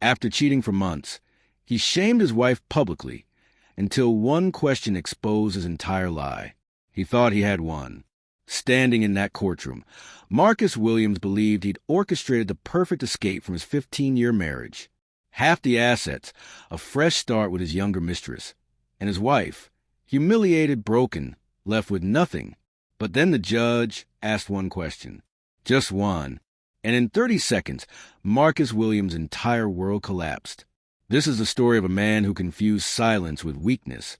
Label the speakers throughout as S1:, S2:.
S1: After cheating for months, he shamed his wife publicly until one question exposed his entire lie. He thought he had won. Standing in that courtroom, Marcus Williams believed he'd orchestrated the perfect escape from his 15-year marriage. Half the assets, a fresh start with his younger mistress, and his wife, humiliated, broken, left with nothing. But then the judge asked one question. Just one. And in 30 seconds, Marcus Williams' entire world collapsed. This is the story of a man who confused silence with weakness,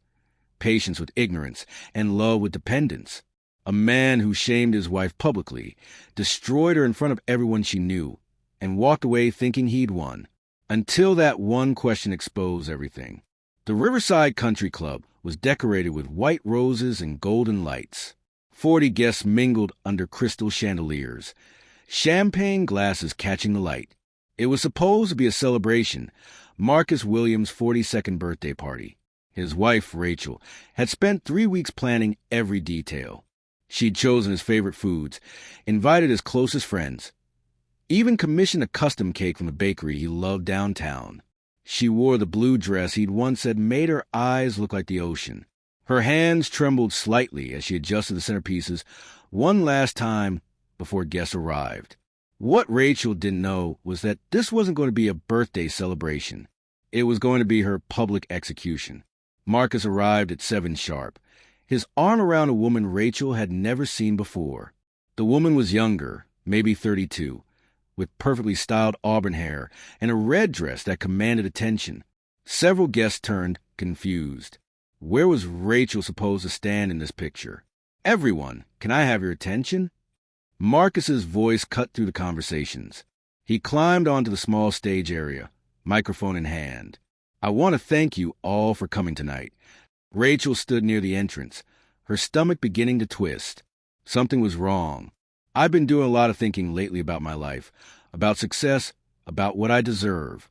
S1: patience with ignorance, and love with dependence. A man who shamed his wife publicly, destroyed her in front of everyone she knew, and walked away thinking he'd won. Until that one question exposed everything. The Riverside Country Club was decorated with white roses and golden lights. 40 guests mingled under crystal chandeliers, champagne glasses catching the light. It was supposed to be a celebration, Marcus Williams' 42nd birthday party. His wife, Rachel, had spent 3 weeks planning every detail. She'd chosen his favorite foods, invited his closest friends, even commissioned a custom cake from the bakery he loved downtown. She wore the blue dress he'd once said made her eyes look like the ocean. Her hands trembled slightly as she adjusted the centerpieces one last time before guests arrived. What Rachel didn't know was that this wasn't going to be a birthday celebration. It was going to be her public execution. Marcus arrived at 7 sharp, his arm around a woman Rachel had never seen before. The woman was younger, maybe 32, with perfectly styled auburn hair and a red dress that commanded attention. Several guests turned, confused. Where was Rachel supposed to stand in this picture? Everyone, can I have your attention? Marcus's voice cut through the conversations. He climbed onto the small stage area, microphone in hand. I want to thank you all for coming tonight. Rachel stood near the entrance, her stomach beginning to twist. Something was wrong. I've been doing a lot of thinking lately about my life, about success, about what I deserve.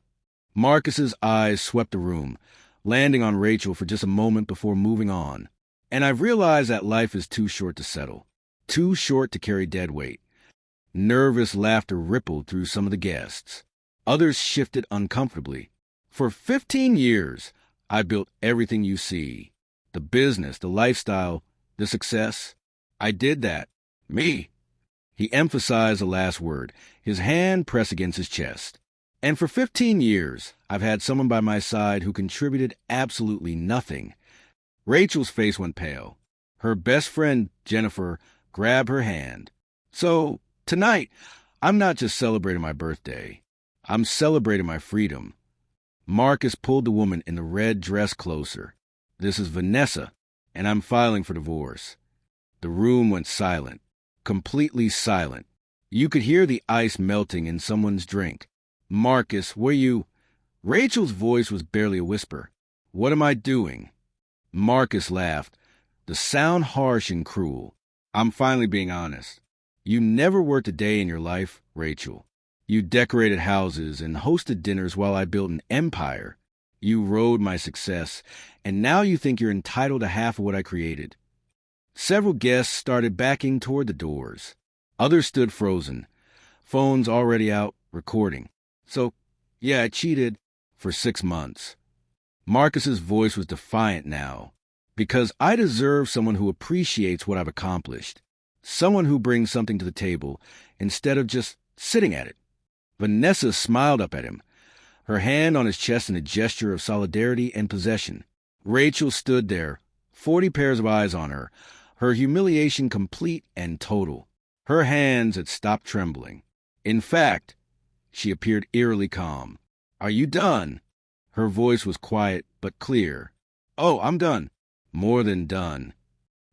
S1: Marcus's eyes swept the room, landing on Rachel for just a moment before moving on. And I've realized that life is too short to settle, too short to carry dead weight. Nervous laughter rippled through some of the guests. Others shifted uncomfortably. For 15 years, I built everything you see. The business, the lifestyle, the success. I did that. Me. He emphasized the last word, his hand pressed against his chest. And for 15 years, I've had someone by my side who contributed absolutely nothing. Rachel's face went pale. Her best friend, Jennifer, grabbed her hand. So, tonight, I'm not just celebrating my birthday. I'm celebrating my freedom. Marcus pulled the woman in the red dress closer. This is Vanessa, and I'm filing for divorce. The room went silent, completely silent. You could hear the ice melting in someone's drink. Marcus, were you... Rachel's voice was barely a whisper. What am I doing? Marcus laughed, the sound harsh and cruel. I'm finally being honest. You never worked a day in your life, Rachel. You decorated houses and hosted dinners while I built an empire. You rode my success, and now you think you're entitled to half of what I created. Several guests started backing toward the doors. Others stood frozen, phones already out, recording. So, yeah, I cheated for 6 months. Marcus's voice was defiant now, because I deserve someone who appreciates what I've accomplished, someone who brings something to the table instead of just sitting at it. Vanessa smiled up at him, her hand on his chest in a gesture of solidarity and possession. Rachel stood there, 40 pairs of eyes on her, her humiliation complete and total. Her hands had stopped trembling. In fact, she appeared eerily calm. Are you done? Her voice was quiet but clear. Oh, I'm done. More than done.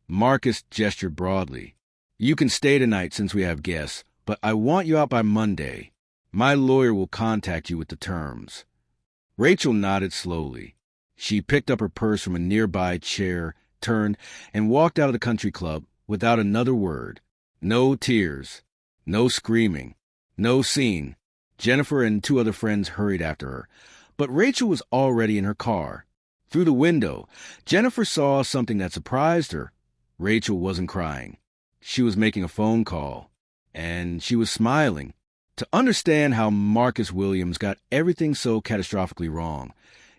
S1: Marcus gestured broadly. You can stay tonight since we have guests, but I want you out by Monday. My lawyer will contact you with the terms. Rachel nodded slowly. She picked up her purse from a nearby chair, turned, and walked out of the country club without another word. No tears. No screaming. No scene. Jennifer and 2 other friends hurried after her, but Rachel was already in her car. Through the window, Jennifer saw something that surprised her. Rachel wasn't crying. She was making a phone call, and she was smiling. To understand how Marcus Williams got everything so catastrophically wrong,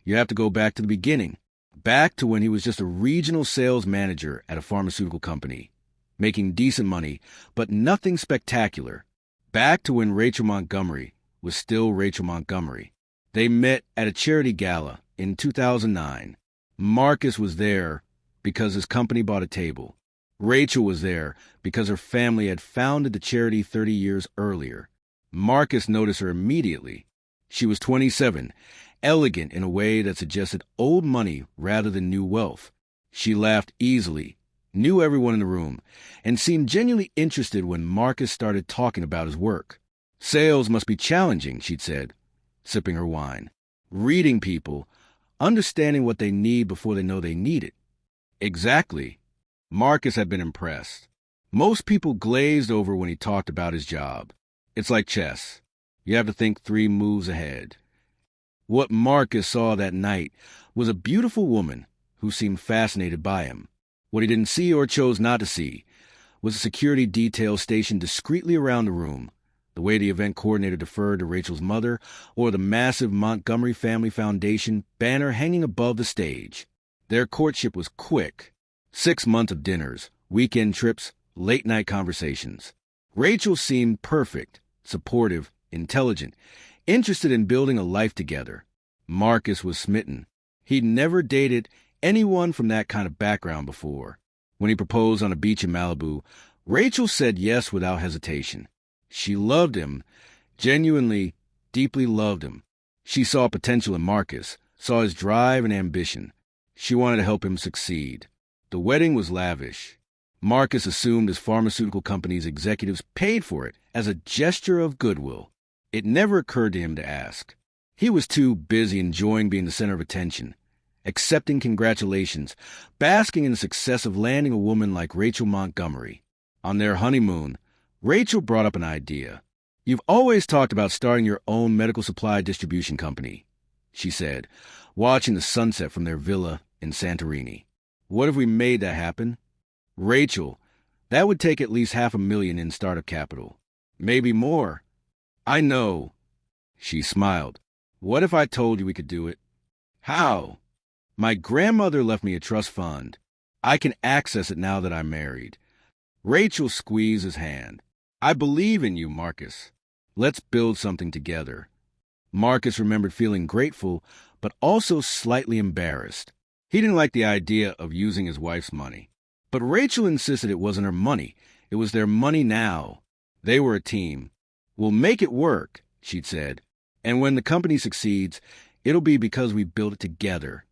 S1: you have to go back to the beginning, back to when he was just a regional sales manager at a pharmaceutical company, making decent money, but nothing spectacular. Back to when Rachel Montgomery was still Rachel Montgomery. They met at a charity gala in 2009. Marcus was there because his company bought a table. Rachel was there because her family had founded the charity 30 years earlier. Marcus noticed her immediately. She was 27, elegant in a way that suggested old money rather than new wealth. She laughed easily, knew everyone in the room, and seemed genuinely interested when Marcus started talking about his work. Sales must be challenging, she'd said, sipping her wine. Reading people, understanding what they need before they know they need it. Exactly. Marcus had been impressed. Most people glazed over when he talked about his job. It's like chess. You have to think 3 moves ahead. What Marcus saw that night was a beautiful woman who seemed fascinated by him. What he didn't see or chose not to see was a security detail stationed discreetly around the room, the way the event coordinator deferred to Rachel's mother, or the massive Montgomery Family Foundation banner hanging above the stage. Their courtship was quick. 6 months of dinners, weekend trips, late-night conversations. Rachel seemed perfect, supportive, intelligent, interested in building a life together. Marcus was smitten. He'd never dated anyone from that kind of background before. When he proposed on a beach in Malibu, Rachel said yes without hesitation. She loved him, genuinely, deeply loved him. She saw potential in Marcus, saw his drive and ambition. She wanted to help him succeed. The wedding was lavish. Marcus assumed his pharmaceutical company's executives paid for it as a gesture of goodwill. It never occurred to him to ask. He was too busy enjoying being the center of attention, accepting congratulations, basking in the success of landing a woman like Rachel Montgomery. On their honeymoon, Rachel brought up an idea. "You've always talked about starting your own medical supply distribution company," she said, watching the sunset from their villa in Santorini. "What if we made that happen?" "Rachel, that would take at least $500,000 in startup capital. Maybe more." "I know." She smiled. "What if I told you we could do it?" "How?" "My grandmother left me a trust fund. I can access it now that I'm married." Rachel squeezed his hand. "I believe in you, Marcus. Let's build something together." Marcus remembered feeling grateful, but also slightly embarrassed. He didn't like the idea of using his wife's money. But Rachel insisted it wasn't her money. It was their money now. They were a team. "We'll make it work," she'd said. "And when the company succeeds, it'll be because we built it together."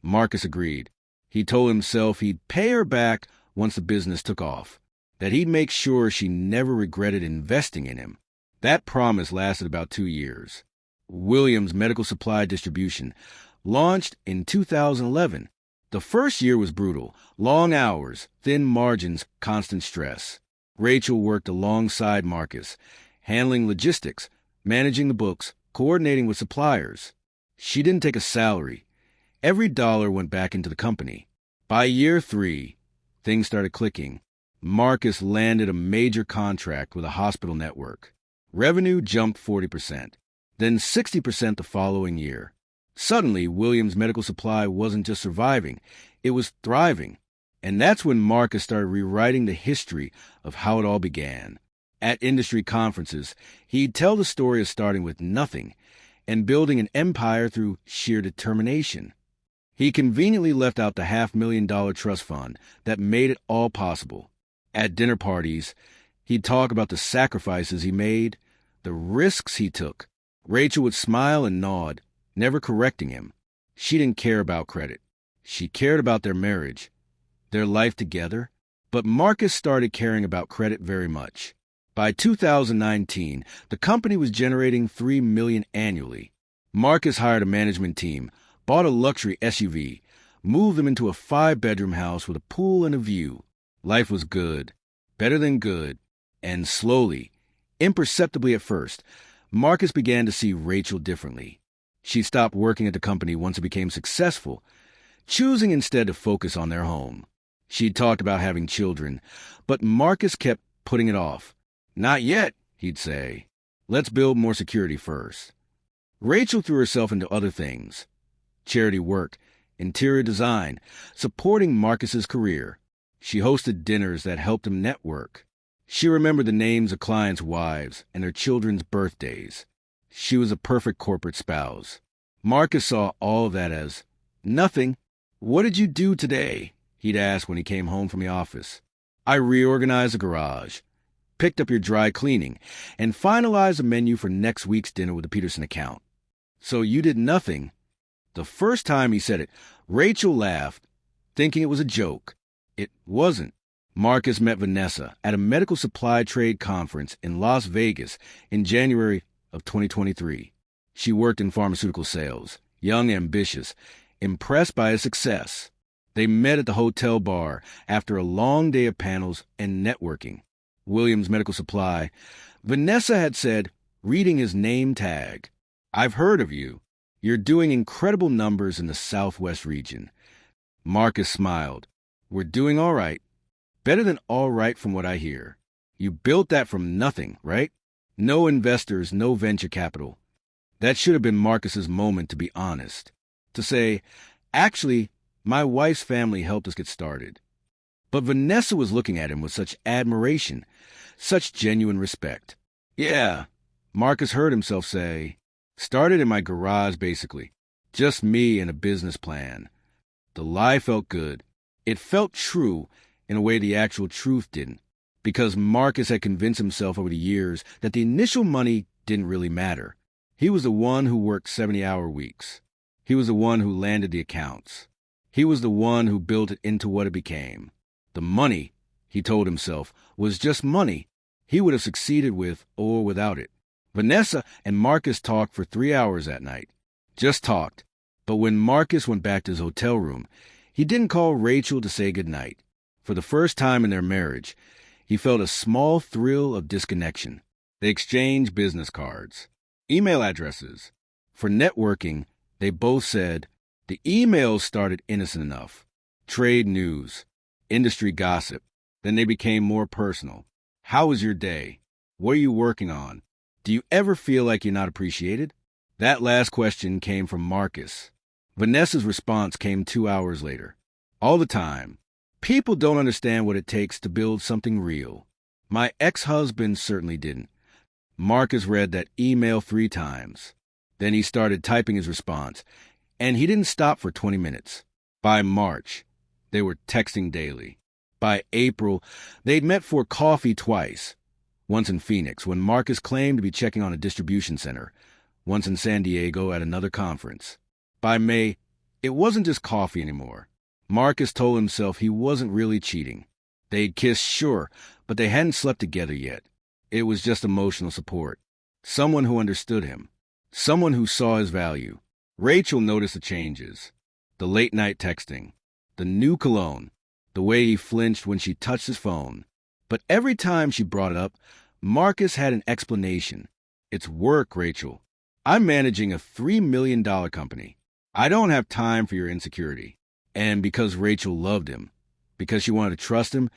S1: Marcus agreed. He told himself he'd pay her back once the business took off, that he'd make sure she never regretted investing in him. That promise lasted about 2 years. Williams Medical Supply Distribution launched in 2011. The first year was brutal. Long hours, thin margins, constant stress. Rachel worked alongside Marcus, handling logistics, managing the books, coordinating with suppliers. She didn't take a salary. Every dollar went back into the company. By year 3, things started clicking. Marcus landed a major contract with a hospital network. Revenue jumped 40%, then 60% the following year. Suddenly, Williams Medical Supply wasn't just surviving, it was thriving. And that's when Marcus started rewriting the history of how it all began. At industry conferences, he'd tell the story of starting with nothing and building an empire through sheer determination. He conveniently left out the $500,000 trust fund that made it all possible. At dinner parties, he'd talk about the sacrifices he made, the risks he took. Rachel would smile and nod, never correcting him. She didn't care about credit. She cared about their marriage, their life together. But Marcus started caring about credit very much. By 2019, the company was generating $3 million annually. Marcus hired a management team, bought a luxury SUV, moved them into a 5-bedroom house with a pool and a view. Life was good, better than good, and slowly, imperceptibly at first, Marcus began to see Rachel differently. She stopped working at the company once it became successful, choosing instead to focus on their home. She'd talked about having children, but Marcus kept putting it off. "Not yet," he'd say. Let's build more security first. Rachel threw herself into other things: charity work, interior design, supporting Marcus's career. She hosted dinners that helped him network. She remembered the names of clients' wives and their children's birthdays. She was a perfect corporate spouse. Marcus saw all of that as nothing. "What did you do today?" he'd ask when he came home from the office. "I reorganized the garage, picked up your dry cleaning, and finalized a menu for next week's dinner with the Peterson account." "So you did nothing?" The first time he said it, Rachel laughed, thinking it was a joke. It wasn't. Marcus met Vanessa at a medical supply trade conference in Las Vegas in January of 2023. She worked in pharmaceutical sales, young, ambitious, impressed by his success. They met at the hotel bar after a long day of panels and networking. Williams Medical Supply. Vanessa had said, reading his name tag, "I've heard of you. You're doing incredible numbers in the Southwest region." Marcus smiled. "We're doing all right. Better than all right from what I hear. You built that from nothing, right? No investors, no venture capital." That should have been Marcus's moment to be honest. To say, "Actually, my wife's family helped us get started." But Vanessa was looking at him with such admiration, such genuine respect. "Yeah," Marcus heard himself say. "Started in my garage, basically. Just me and a business plan." The lie felt good. It felt true in a way the actual truth didn't, because Marcus had convinced himself over the years that the initial money didn't really matter. He was the one who worked 70-hour weeks. He was the one who landed the accounts. He was the one who built it into what it became. The money, he told himself, was just money. He would have succeeded with or without it. Vanessa and Marcus talked for 3 hours that night. Just talked. But when Marcus went back to his hotel room, he didn't call Rachel to say goodnight. For the first time in their marriage, he felt a small thrill of disconnection. They exchanged business cards, email addresses. For networking, they both said, the emails started innocent enough. Trade news, industry gossip. Then they became more personal. "How was your day? What are you working on? Do you ever feel like you're not appreciated?" That last question came from Marcus. Vanessa's response came 2 hours later. "All the time. People don't understand what it takes to build something real. My ex-husband certainly didn't." Marcus read that email 3 times. Then he started typing his response, and he didn't stop for 20 minutes. By March, they were texting daily. By April, they'd met for coffee twice. Once in Phoenix, when Marcus claimed to be checking on a distribution center. Once in San Diego at another conference. By May, it wasn't just coffee anymore. Marcus told himself he wasn't really cheating. They'd kissed, sure, but they hadn't slept together yet. It was just emotional support. Someone who understood him. Someone who saw his value. Rachel noticed the changes. The late-night texting. The new cologne. The way he flinched when she touched his phone. But every time she brought it up, Marcus had an explanation. "It's work, Rachel. I'm managing a $3 million company. I don't have time for your insecurity." And because Rachel loved him, because she wanted to trust him,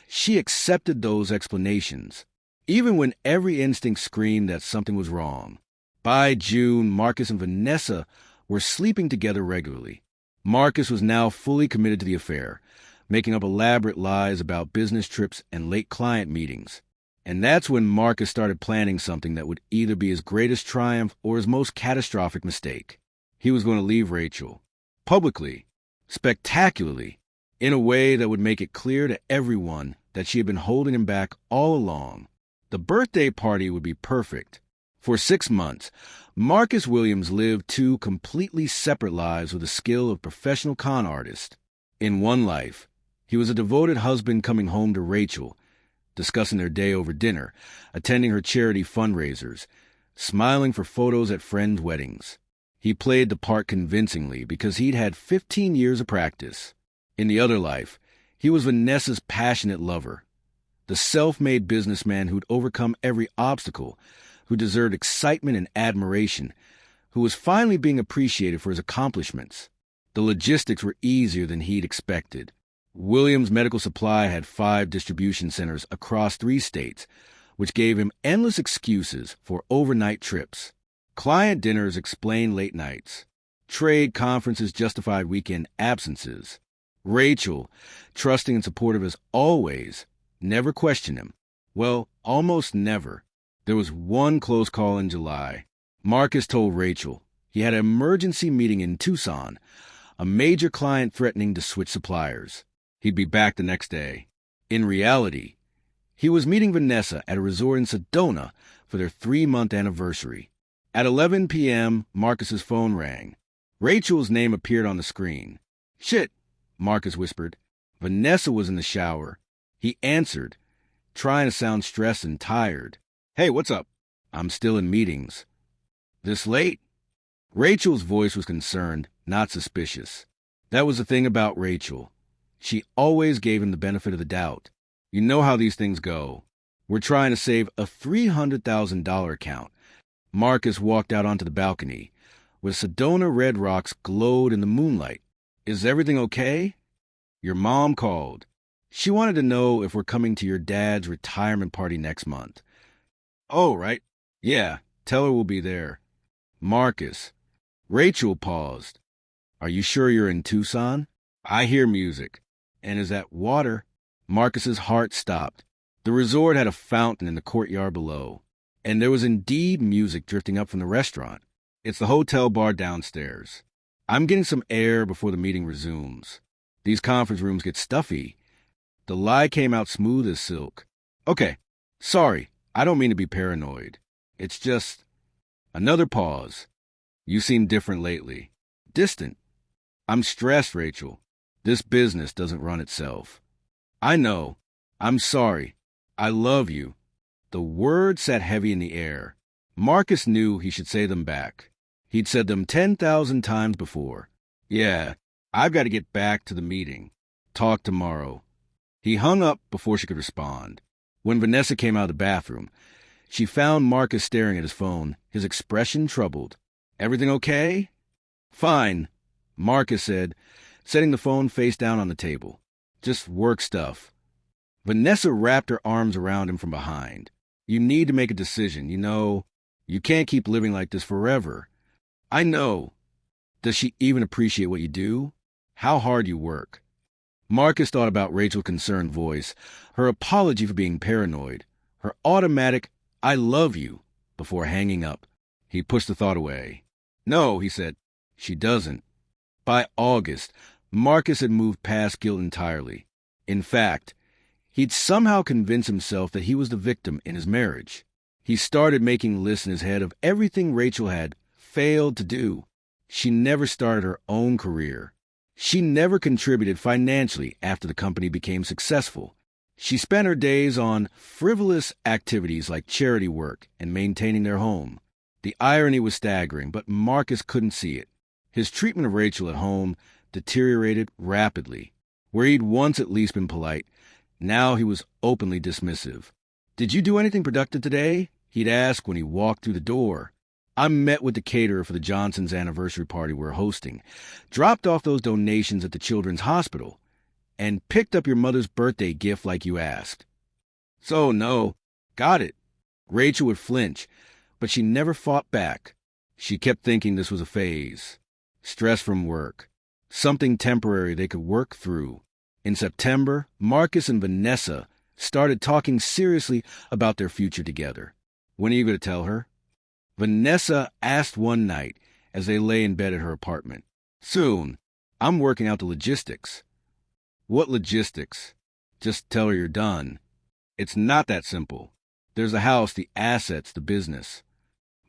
S1: she accepted those explanations, even when every instinct screamed that something was wrong. By June, Marcus and Vanessa were sleeping together regularly. Marcus was now fully committed to the affair, making up elaborate lies about business trips and late client meetings. And that's when Marcus started planning something that would either be his greatest triumph or his most catastrophic mistake. He was going to leave Rachel. Publicly. Spectacularly. In a way that would make it clear to everyone that she had been holding him back all along. The birthday party would be perfect. For 6 months, Marcus Williams lived 2 completely separate lives with the skill of a professional con artist. In one life, he was a devoted husband coming home to Rachel, discussing their day over dinner, attending her charity fundraisers, smiling for photos at friends' weddings. He played the part convincingly because he'd had 15 years of practice. In the other life, he was Vanessa's passionate lover, the self-made businessman who'd overcome every obstacle, who deserved excitement and admiration, who was finally being appreciated for his accomplishments. The logistics were easier than he'd expected. Williams Medical Supply had 5 distribution centers across 3 states, which gave him endless excuses for overnight trips. Client dinners explained late nights. Trade conferences justified weekend absences. Rachel, trusting and supportive as always, never questioned him. Well, almost never. There was one close call in July. Marcus told Rachel he had an emergency meeting in Tucson, a major client threatening to switch suppliers. He'd be back the next day. In reality, he was meeting Vanessa at a resort in Sedona for their 3-month anniversary. At 11 p.m., Marcus's phone rang. Rachel's name appeared on the screen. "Shit," Marcus whispered. Vanessa was in the shower. He answered, trying to sound stressed and tired. "Hey, what's up?" "I'm still in meetings." "This late?" Rachel's voice was concerned, not suspicious. That was the thing about Rachel. She always gave him the benefit of the doubt. "You know how these things go. We're trying to save a $300,000 account." Marcus walked out onto the balcony, where Sedona red rocks glowed in the moonlight. "Is everything okay?" "Your mom called. She wanted to know if we're coming to your dad's retirement party next month." "Oh, right. Yeah, tell her we'll be there." "Marcus." Rachel paused. "Are you sure you're in Tucson? I hear music." "And is that water?" Marcus's heart stopped. The resort had a fountain in the courtyard below, and there was indeed music drifting up from the restaurant. "It's the hotel bar downstairs. I'm getting some air before the meeting resumes. These conference rooms get stuffy." The lie came out smooth as silk. "Okay, sorry, I don't mean to be paranoid. It's just..." Another pause. "You seem different lately. Distant." "I'm stressed, Rachel. This business doesn't run itself." "I know. I'm sorry. I love you." The words sat heavy in the air. Marcus knew he should say them back. He'd said them 10,000 times before. "Yeah, I've got to get back to the meeting. Talk tomorrow." He hung up before she could respond. When Vanessa came out of the bathroom, she found Marcus staring at his phone, his expression troubled. "Everything okay?" "Fine," Marcus said, setting the phone face down on the table. "Just work stuff." Vanessa wrapped her arms around him from behind. "You need to make a decision. You can't keep living like this forever." "I know." "Does she even appreciate what you do? How hard you work?" Marcus thought about Rachel's concerned voice, her apology for being paranoid, her automatic "I love you" before hanging up. He pushed the thought away. "No," he said, "she doesn't." By August, Marcus had moved past guilt entirely. In fact, he'd somehow convinced himself that he was the victim in his marriage. He started making lists in his head of everything Rachel had failed to do. She never started her own career. She never contributed financially after the company became successful. She spent her days on frivolous activities like charity work and maintaining their home. The irony was staggering, but Marcus couldn't see it. His treatment of Rachel at home deteriorated rapidly. Where he'd once at least been polite, now he was openly dismissive. "Did you do anything productive today?" he'd ask when he walked through the door. "I met with the caterer for the Johnsons' anniversary party we're hosting, dropped off those donations at the children's hospital, and picked up your mother's birthday gift like you asked." "So, no. Got it." Rachel would flinch, but she never fought back. She kept thinking this was a phase. Stress from work. Something temporary they could work through. In September, Marcus and Vanessa started talking seriously about their future together. "When are you going to tell her?" Vanessa asked one night as they lay in bed at her apartment. "Soon. I'm working out the logistics." "What logistics?" "Just tell her you're done." "It's not that simple. There's the house, the assets, the business."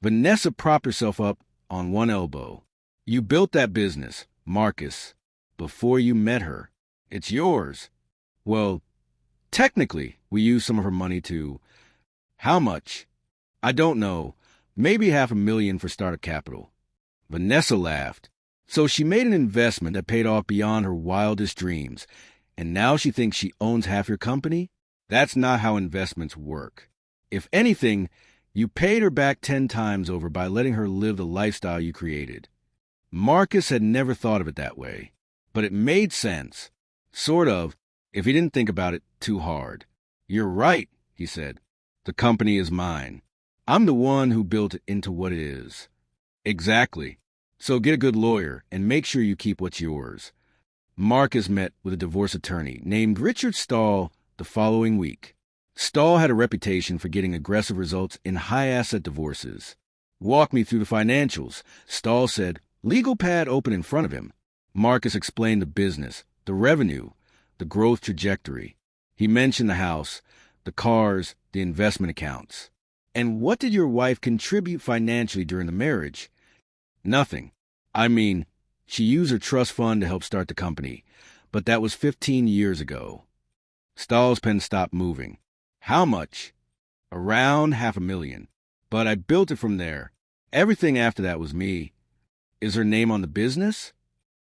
S1: Vanessa propped herself up on one elbow. "You built that business, Marcus, before you met her. It's yours." "Well, technically, we used some of her money to..." "How much?" "I don't know. Maybe $500,000 for startup capital." Vanessa laughed. "So she made an investment that paid off beyond her wildest dreams, and now she thinks she owns half your company? That's not how investments work. If anything, you paid her back 10 times over by letting her live the lifestyle you created." Marcus had never thought of it that way, but it made sense. Sort of, if he didn't think about it too hard. "You're right," he said. The company is mine. I'm the one who built it into what it is. Exactly. So get a good lawyer and make sure you keep what's yours. Marcus met with a divorce attorney named Richard Stahl the following week. Stahl had a reputation for getting aggressive results in high-asset divorces. Walk me through the financials, Stahl said, legal pad open in front of him. Marcus explained the business, the revenue, the growth trajectory. He mentioned the house, the cars, the investment accounts. And what did your wife contribute financially during the marriage? Nothing. I mean, she used her trust fund to help start the company, but that was 15 years ago. Stahl's pen stopped moving. How much? Around $500,000. But I built it from there. Everything after that was me. Is her name on the business?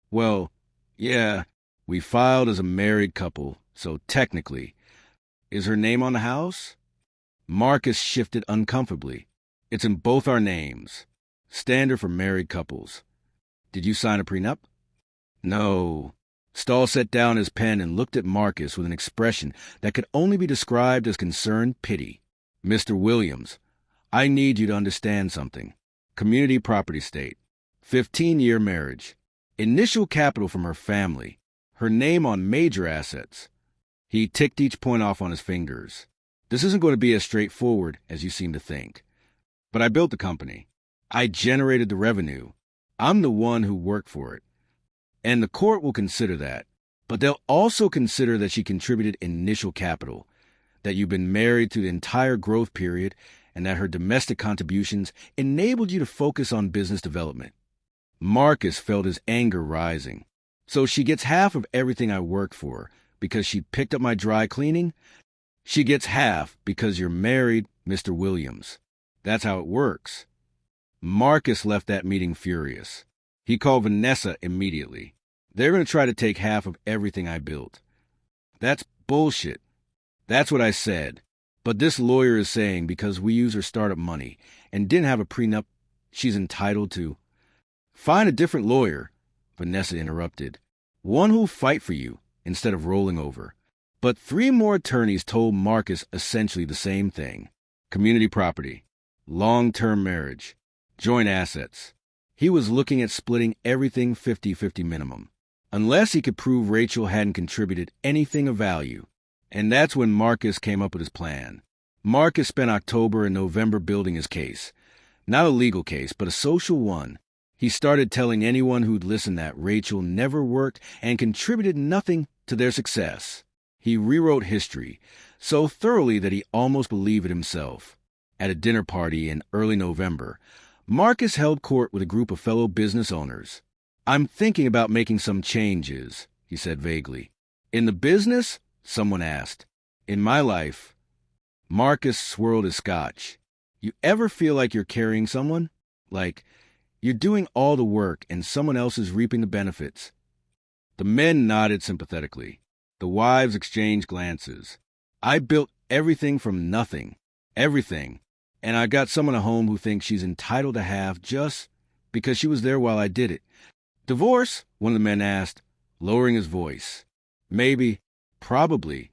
S1: Well, yeah, we filed as a married couple, so technically. Is her name on the house? Marcus shifted uncomfortably. It's in both our names. Standard for married couples. Did you sign a prenup? No. Stahl set down his pen and looked at Marcus with an expression that could only be described as concerned pity. Mr. Williams, I need you to understand something. Community property state. 15-year marriage. Initial capital from her family. Her name on major assets. He ticked each point off on his fingers. This isn't going to be as straightforward as you seem to think. But I built the company. I generated the revenue. I'm the one who worked for it. And the court will consider that. But they'll also consider that she contributed initial capital, that you've been married through the entire growth period, and that her domestic contributions enabled you to focus on business development. Marcus felt his anger rising. So she gets half of everything I worked for because she picked up my dry cleaning? She gets half because you're married, Mr. Williams. That's how it works. Marcus left that meeting furious. He called Vanessa immediately. They're going to try to take half of everything I built. That's bullshit. That's what I said. But this lawyer is saying because we use her startup money and didn't have a prenup, she's entitled to. Find a different lawyer, Vanessa interrupted. One who'll fight for you instead of rolling over. But 3 more attorneys told Marcus essentially the same thing. Community property, long-term marriage, joint assets. He was looking at splitting everything 50-50 minimum, unless he could prove Rachel hadn't contributed anything of value. And that's when Marcus came up with his plan. Marcus spent October and November building his case. Not a legal case, but a social one. He started telling anyone who'd listen that Rachel never worked and contributed nothing to their success. He rewrote history so thoroughly that he almost believed it himself. At a dinner party in early November, Marcus held court with a group of fellow business owners. I'm thinking about making some changes, he said vaguely. In the business? Someone asked. In my life. Marcus swirled his scotch. You ever feel like you're carrying someone? Like you're doing all the work and someone else is reaping the benefits? The men nodded sympathetically. The wives exchanged glances. I built everything from nothing. Everything. And I got someone at home who thinks she's entitled to half just because she was there while I did it. Divorce? One of the men asked, lowering his voice. Maybe. Probably.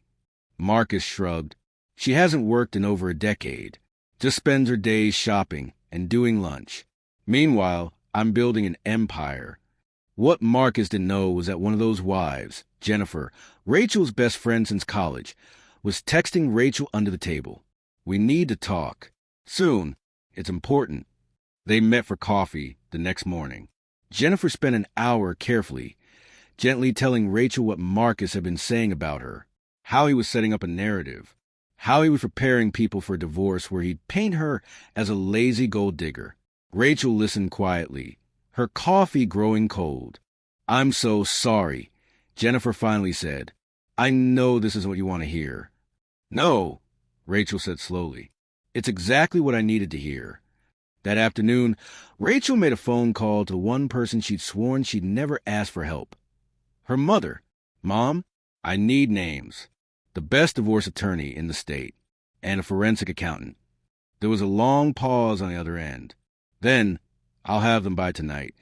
S1: Marcus shrugged. She hasn't worked in over a decade. Just spends her days shopping and doing lunch. Meanwhile, I'm building an empire. What Marcus didn't know was that one of those wives, Jennifer, Rachel's best friend since college, was texting Rachel under the table. We need to talk. Soon. It's important. They met for coffee the next morning. Jennifer spent an hour carefully, gently telling Rachel what Marcus had been saying about her, how he was setting up a narrative, how he was preparing people for a divorce where he'd paint her as a lazy gold digger. Rachel listened quietly, her coffee growing cold. I'm so sorry, Jennifer finally said. I know this isn't what you want to hear. No, Rachel said slowly. It's exactly what I needed to hear. That afternoon, Rachel made a phone call to the one person she'd sworn she'd never asked for help. Her mother. Mom, I need names. The best divorce attorney in the state, and a forensic accountant. There was a long pause on the other end. Then, I'll have them by tonight.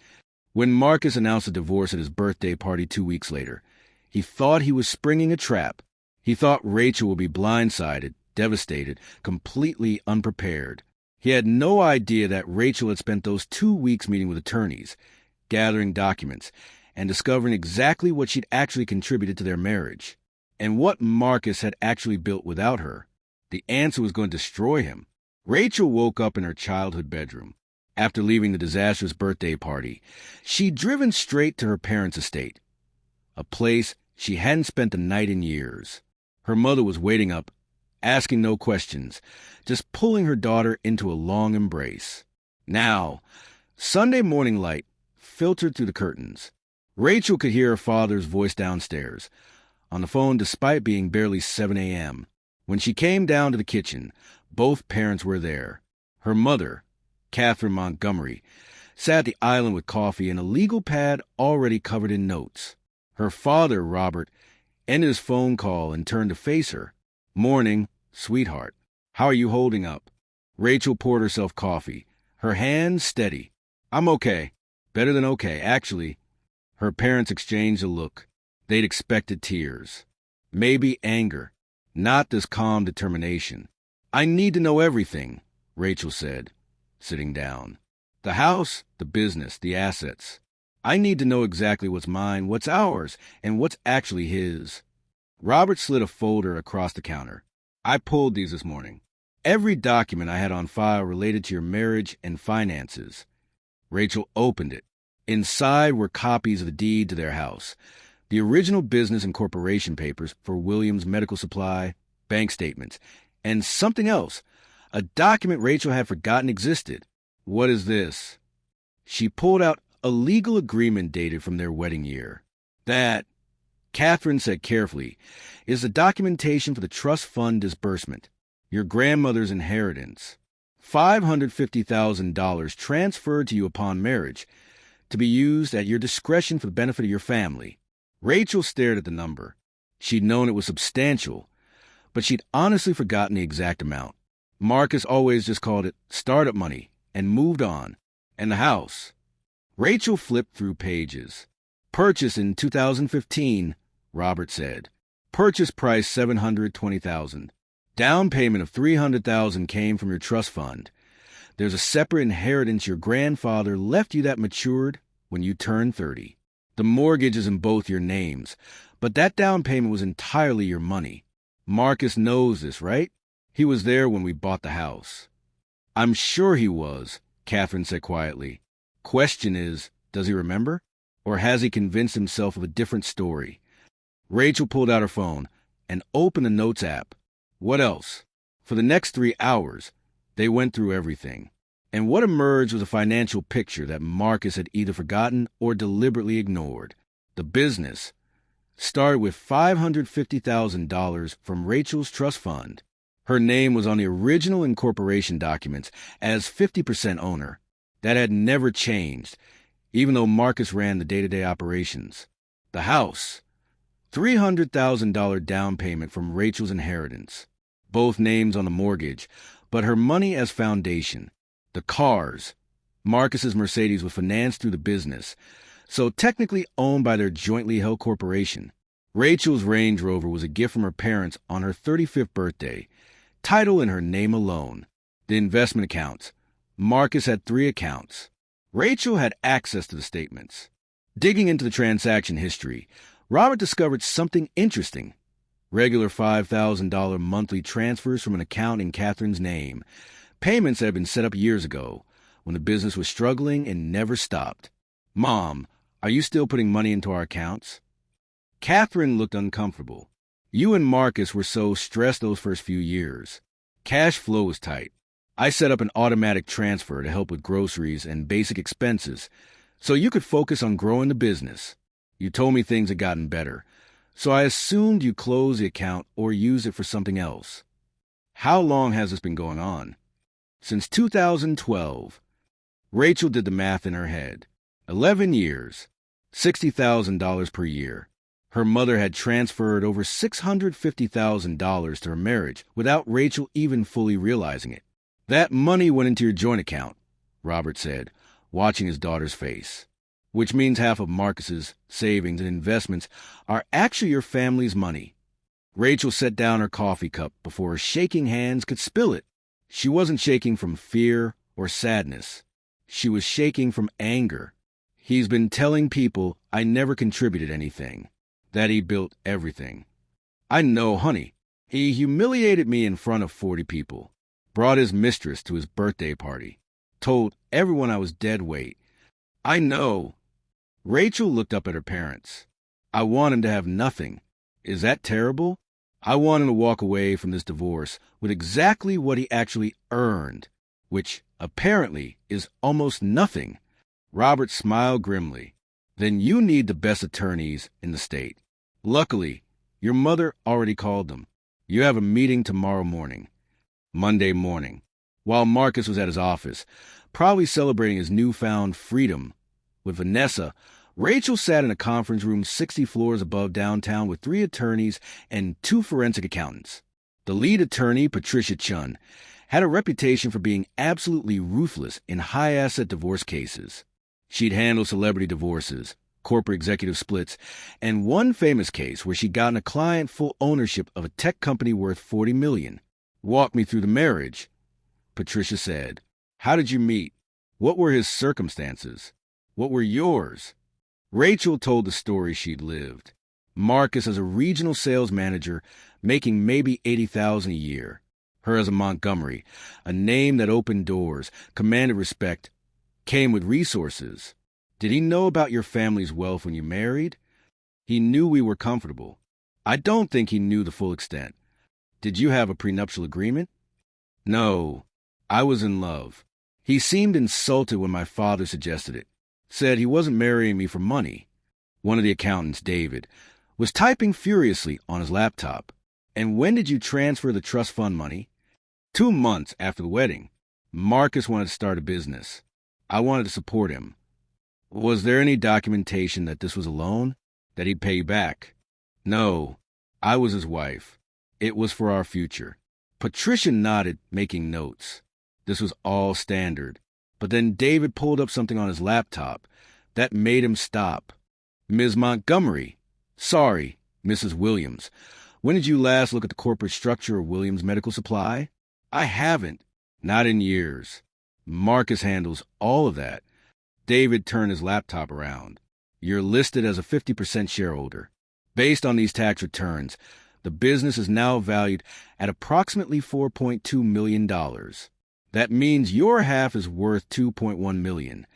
S1: When Marcus announced a divorce at his birthday party 2 weeks later, he thought he was springing a trap. He thought Rachel would be blindsided, devastated, completely unprepared. He had no idea that Rachel had spent those 2 weeks meeting with attorneys, gathering documents, and discovering exactly what she'd actually contributed to their marriage, and what Marcus had actually built without her. The answer was going to destroy him. Rachel woke up in her childhood bedroom. After leaving the disastrous birthday party, she'd driven straight to her parents' estate, a place she hadn't spent a night in years. Her mother was waiting up, asking no questions, just pulling her daughter into a long embrace. Now, Sunday morning light filtered through the curtains. Rachel could hear her father's voice downstairs, on the phone despite being barely 7 a.m. When she came down to the kitchen, both parents were there. Her mother, Catherine Montgomery, sat at the island with coffee and a legal pad already covered in notes. Her father, Robert, ended his phone call and turned to face her. "Morning, sweetheart. How are you holding up?" Rachel poured herself coffee, her hands steady. "I'm okay. Better than okay, actually." Her parents exchanged a look. They'd expected tears. Maybe anger. Not this calm determination. "I need to know everything," Rachel said, sitting down. "The house, the business, the assets. I need to know exactly what's mine, what's ours, and what's actually his." Robert slid a folder across the counter. "I pulled these this morning. Every document I had on file related to your marriage and finances." Rachel opened it. Inside were copies of the deed to their house, the original business and corporation papers for Williams Medical Supply, bank statements, and something else, a document Rachel had forgotten existed. "What is this?" She pulled out a legal agreement dated from their wedding year. "That," Catherine said carefully, "is the documentation for the trust fund disbursement, your grandmother's inheritance. $550,000 transferred to you upon marriage, to be used at your discretion for the benefit of your family." Rachel stared at the number. She'd known it was substantial, but she'd honestly forgotten the exact amount. Marcus always just called it startup money and moved on. And the house. Rachel flipped through pages. "Purchase in 2015, Robert said. Purchase price $720,000. Down payment of $300,000 came from your trust fund. There's a separate inheritance your grandfather left you that matured when you turned 30. The mortgage is in both your names, but that down payment was entirely your money. Marcus knows this, right? He was there when we bought the house." "I'm sure he was," Catherine said quietly. "Question is, does he remember? Or has he convinced himself of a different story?" Rachel pulled out her phone and opened the Notes app. What else? For the next 3 hours, they went through everything. And what emerged was a financial picture that Marcus had either forgotten or deliberately ignored. The business started with $550,000 from Rachel's trust fund. Her name was on the original incorporation documents as 50% owner. That had never changed, even though Marcus ran the day-to-day operations. The house, $300,000 down payment from Rachel's inheritance. Both names on the mortgage, but her money as foundation. The cars, Marcus's Mercedes was financed through the business, so technically owned by their jointly held corporation. Rachel's Range Rover was a gift from her parents on her 35th birthday, title in her name alone. The investment accounts. Marcus had 3 accounts. Rachel had access to the statements. Digging into the transaction history, Robert discovered something interesting. Regular $5,000 monthly transfers from an account in Catherine's name. Payments that had been set up years ago, when the business was struggling and never stopped. "Mom, are you still putting money into our accounts?" Catherine looked uncomfortable. "You and Marcus were so stressed those first few years. Cash flow was tight. I set up an automatic transfer to help with groceries and basic expenses, so you could focus on growing the business. You told me things had gotten better, so I assumed you closed the account or used it for something else. How long has this been going on?" "Since 2012. Rachel did the math in her head. 11 years, $60,000 per year. Her mother had transferred over $650,000 to her marriage without Rachel even fully realizing it. "That money went into your joint account," Robert said, watching his daughter's face. "Which means half of Marcus's savings and investments are actually your family's money." Rachel set down her coffee cup before her shaking hands could spill it. She wasn't shaking from fear or sadness. She was shaking from anger. He's been telling people I never contributed anything, that he built everything. I know, honey. He humiliated me in front of 40 people, brought his mistress to his birthday party, told everyone I was dead weight. I know. Rachel looked up at her parents. I want him to have nothing. Is that terrible? I want him to walk away from this divorce with exactly what he actually earned, which apparently is almost nothing. Robert smiled grimly. Then you need the best attorneys in the state. Luckily, your mother already called them. You have a meeting tomorrow morning. Monday morning, while Marcus was at his office, probably celebrating his newfound freedom with Vanessa, Rachel sat in a conference room 60 floors above downtown with 3 attorneys and 2 forensic accountants. The lead attorney, Patricia Chun, had a reputation for being absolutely ruthless in high-asset divorce cases. She'd handled celebrity divorces, corporate executive splits, and one famous case where she'd gotten a client full ownership of a tech company worth $40 million. Walk me through the marriage, Patricia said. How did you meet? What were his circumstances? What were yours? Rachel told the story she'd lived. Marcus as a regional sales manager, making maybe $80,000 a year. Her as a Montgomery, a name that opened doors, commanded respect, came with resources. Did he know about your family's wealth when you married? He knew we were comfortable. I don't think he knew the full extent. Did you have a prenuptial agreement? No. I was in love. He seemed insulted when my father suggested it. Said he wasn't marrying me for money. One of the accountants, David, was typing furiously on his laptop. And when did you transfer the trust fund money? 2 months after the wedding. Marcus wanted to start a business. I wanted to support him. Was there any documentation that this was a loan? That he'd pay you back? No. I was his wife. It was for our future. Patricia nodded, making notes. This was all standard. But then David pulled up something on his laptop. That made him stop. Ms. Montgomery. Sorry, Mrs. Williams. When did you last look at the corporate structure of Williams Medical Supply? I haven't. Not in years. Marcus handles all of that. David turned his laptop around. You're listed as a 50% shareholder. Based on these tax returns, the business is now valued at approximately $4.2 million. That means your half is worth $2.1 million.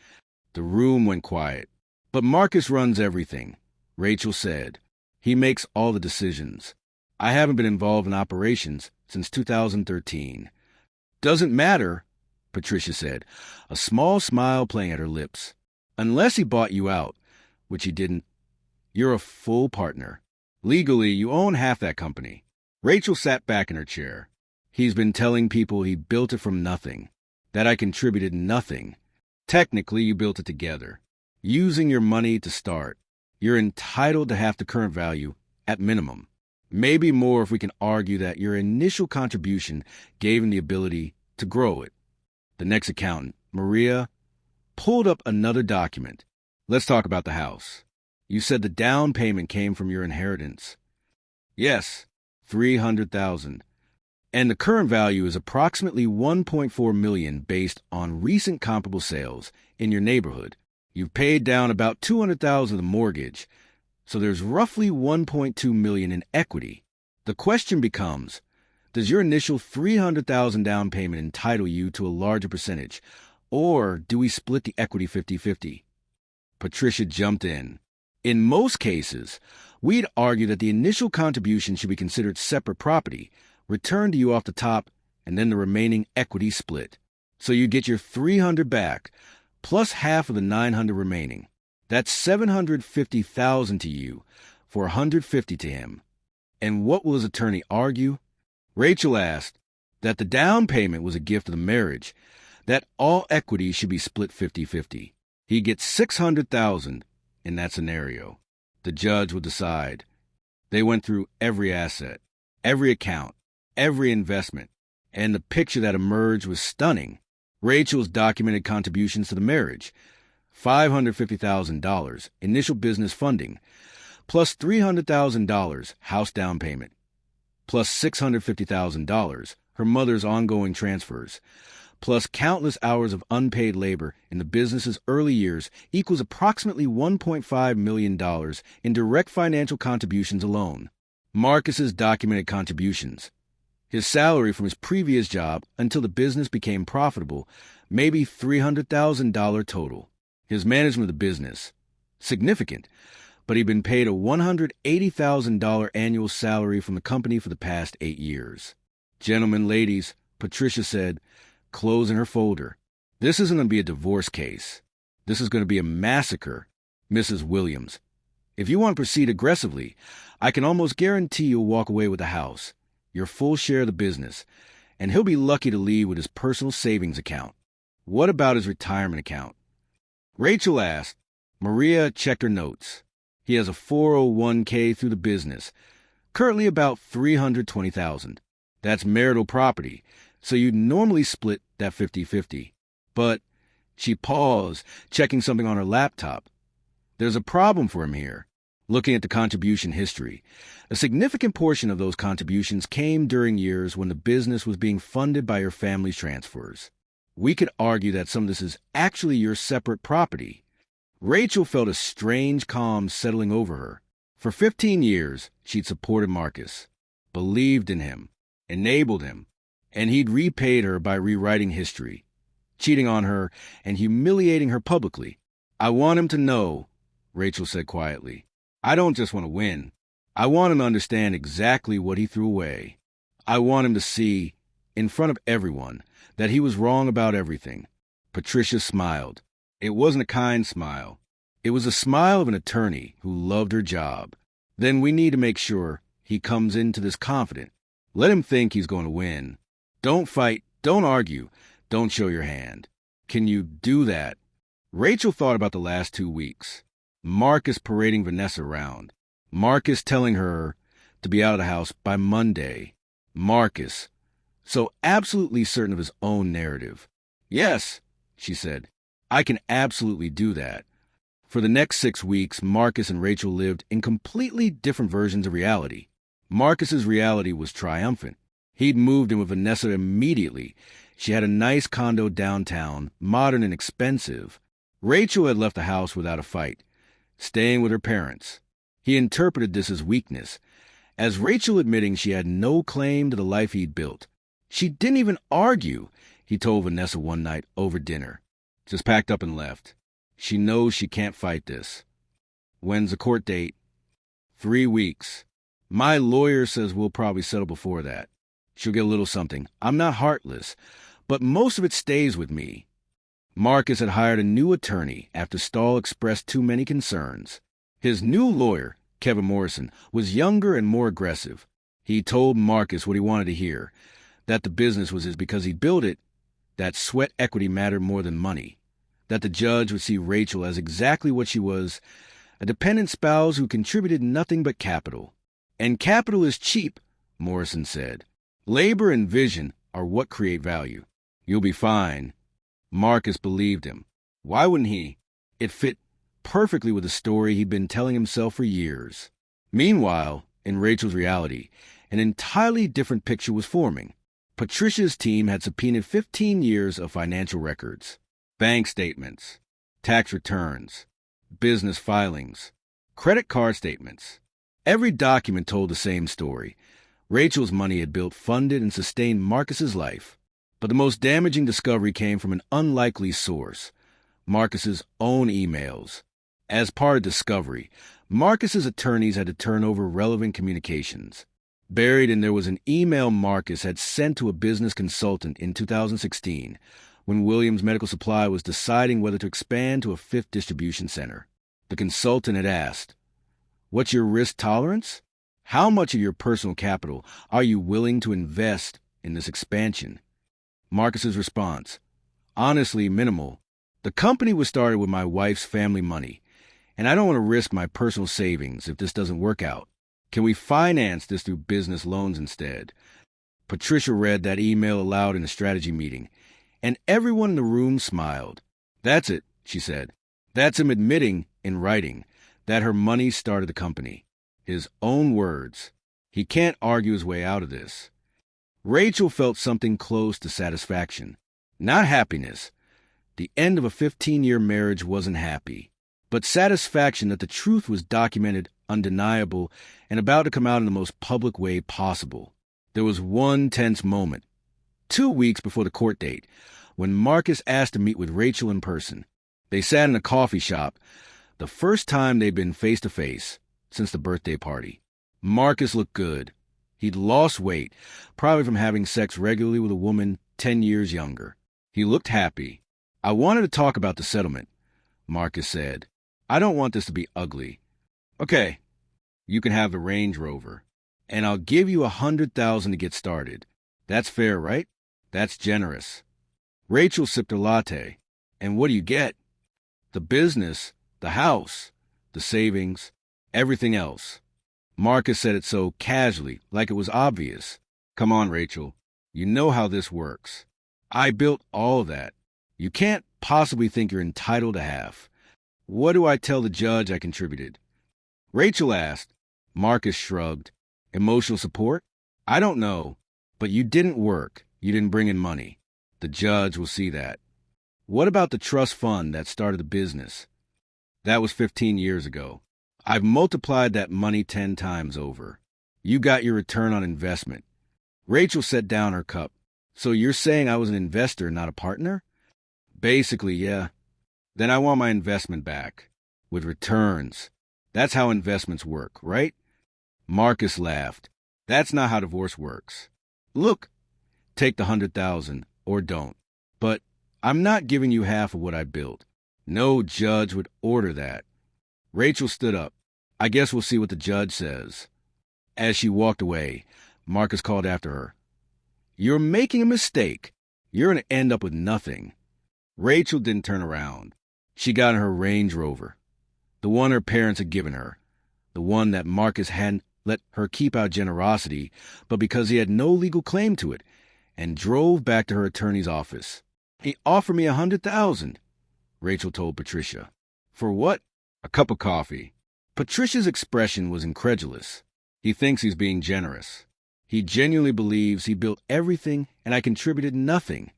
S1: The room went quiet. But Marcus runs everything, Rachel said. He makes all the decisions. I haven't been involved in operations since 2013. Doesn't matter, Patricia said, a small smile playing at her lips. Unless he bought you out, which he didn't. You're a full partner. Legally, you own half that company. Rachel sat back in her chair. He's been telling people he built it from nothing, that I contributed nothing. Technically, you built it together, using your money to start. You're entitled to half the current value, at minimum. Maybe more if we can argue that your initial contribution gave him the ability to grow it. The next accountant, Maria, pulled up another document. Let's talk about the house. You said the down payment came from your inheritance. Yes, $300,000. And the current value is approximately $1.4 million based on recent comparable sales in your neighborhood. You've paid down about $200,000 of the mortgage, so there's roughly $1.2 million in equity. The question becomes, does your initial $300,000 down payment entitle you to a larger percentage, or do we split the equity 50-50? Patricia jumped in. In most cases, we'd argue that the initial contribution should be considered separate property, returned to you off the top, and then the remaining equity split. So you get your $300 back, plus half of the $900 remaining. That's $750,000 to you, for $150 to him. And what will his attorney argue? Rachel asked that the down payment was a gift of the marriage, that all equity should be split 50-50. He gets $600,000 in that scenario. The judge will decide. They went through every asset, every account, every investment, and the picture that emerged was stunning. Rachel's documented contributions to the marriage, $550,000 initial business funding, plus $300,000 house down payment. plus $650,000, her mother's ongoing transfers, plus countless hours of unpaid labor in the business's early years equals approximately $1.5 million in direct financial contributions alone. Marcus's documented contributions. His salary from his previous job until the business became profitable, maybe $300,000 total. His management of the business. Significant, but he'd been paid a $180,000 annual salary from the company for the past 8 years. Gentlemen, ladies, Patricia said, closing her folder. This isn't going to be a divorce case. This is going to be a massacre, Mrs. Williams. If you want to proceed aggressively, I can almost guarantee you'll walk away with the house, your full share of the business, and he'll be lucky to leave with his personal savings account. What about his retirement account? Rachel asked. Maria checked her notes. He has a 401k through the business, currently about $320,000. That's marital property, so you'd normally split that 50-50. But she paused, checking something on her laptop. There's a problem for him here. Looking at the contribution history, a significant portion of those contributions came during years when the business was being funded by your family's transfers. We could argue that some of this is actually your separate property. Rachel felt a strange calm settling over her. For 15 years, she'd supported Marcus, believed in him, enabled him, and he'd repaid her by rewriting history, cheating on her and humiliating her publicly. I want him to know, Rachel said quietly. I don't just want to win. I want him to understand exactly what he threw away. I want him to see, in front of everyone, that he was wrong about everything. Patricia smiled. It wasn't a kind smile. It was a smile of an attorney who loved her job. Then we need to make sure he comes into this confident. Let him think he's going to win. Don't fight, don't argue, don't show your hand. Can you do that? Rachel thought about the last 2 weeks. Marcus parading Vanessa around. Marcus telling her to be out of the house by Monday. Marcus, so absolutely certain of his own narrative. Yes, she said. I can absolutely do that. For the next 6 weeks, Marcus and Rachel lived in completely different versions of reality. Marcus's reality was triumphant. He'd moved in with Vanessa immediately. She had a nice condo downtown, modern and expensive. Rachel had left the house without a fight, staying with her parents. He interpreted this as weakness, as Rachel admitting she had no claim to the life he'd built. She didn't even argue, he told Vanessa one night over dinner. Just packed up and left. She knows she can't fight this. When's the court date? 3 weeks. My lawyer says we'll probably settle before that. She'll get a little something. I'm not heartless, but most of it stays with me. Marcus had hired a new attorney after Stahl expressed too many concerns. His new lawyer, Kevin Morrison, was younger and more aggressive. He told Marcus what he wanted to hear, that the business was his because he built it, that sweat equity mattered more than money, that the judge would see Rachel as exactly what she was, a dependent spouse who contributed nothing but capital. And capital is cheap, Morrison said. Labor and vision are what create value. You'll be fine. Marcus believed him. Why wouldn't he? It fit perfectly with the story he'd been telling himself for years. Meanwhile, in Rachel's reality, an entirely different picture was forming. Patricia's team had subpoenaed 15 years of financial records, bank statements, tax returns, business filings, credit card statements. Every document told the same story. Rachel's money had built, funded, and sustained Marcus's life. But the most damaging discovery came from an unlikely source, Marcus's own emails. As part of discovery, Marcus's attorneys had to turn over relevant communications. Buried in there was an email Marcus had sent to a business consultant in 2016 when Williams Medical Supply was deciding whether to expand to a 5th distribution center. The consultant had asked, "What's your risk tolerance? How much of your personal capital are you willing to invest in this expansion?" Marcus's response, "Honestly, minimal. The company was started with my wife's family money, and I don't want to risk my personal savings if this doesn't work out. Can we finance this through business loans instead?" Patricia read that email aloud in a strategy meeting, and everyone in the room smiled. "That's it," she said. "That's him admitting, in writing, that her money started the company." His own words. He can't argue his way out of this. Rachel felt something close to satisfaction. Not happiness. The end of a 15-year marriage wasn't happy. But satisfaction that the truth was documented, undeniable, and about to come out in the most public way possible. There was one tense moment. 2 weeks before the court date, when Marcus asked to meet with Rachel in person. They sat in a coffee shop, the first time they'd been face-to-face since the birthday party. Marcus looked good. He'd lost weight, probably from having sex regularly with a woman 10 years younger. He looked happy. "I wanted to talk about the settlement," Marcus said. "I don't want this to be ugly." "Okay, you can have the Range Rover, and I'll give you $100,000 to get started. That's fair, right? That's generous." Rachel sipped her latte. "And what do you get?" "The business, the house, the savings, everything else." Marcus said it so casually, like it was obvious. "Come on, Rachel. You know how this works. I built all of that. You can't possibly think you're entitled to half. What do I tell the judge I contributed?" Rachel asked. Marcus shrugged. "Emotional support? I don't know. But you didn't work. You didn't bring in money. The judge will see that." "What about the trust fund that started the business?" "That was 15 years ago. I've multiplied that money 10 times over. You got your return on investment." Rachel set down her cup. "So you're saying I was an investor, not a partner?" "Basically, yeah." "Then I want my investment back. With returns. That's how investments work, right?" Marcus laughed. "That's not how divorce works. Look, take the $100,000 or don't. But I'm not giving you half of what I built. No judge would order that." Rachel stood up. "I guess we'll see what the judge says." As she walked away, Marcus called after her. "You're making a mistake. You're going to end up with nothing." Rachel didn't turn around. She got in her Range Rover, the one her parents had given her, the one that Marcus hadn't let her keep out of generosity, but because he had no legal claim to it, and drove back to her attorney's office. "He offered me $100,000, Rachel told Patricia. "For what?" "A cup of coffee." Patricia's expression was incredulous. "He thinks he's being generous. He genuinely believes he built everything and I contributed nothing."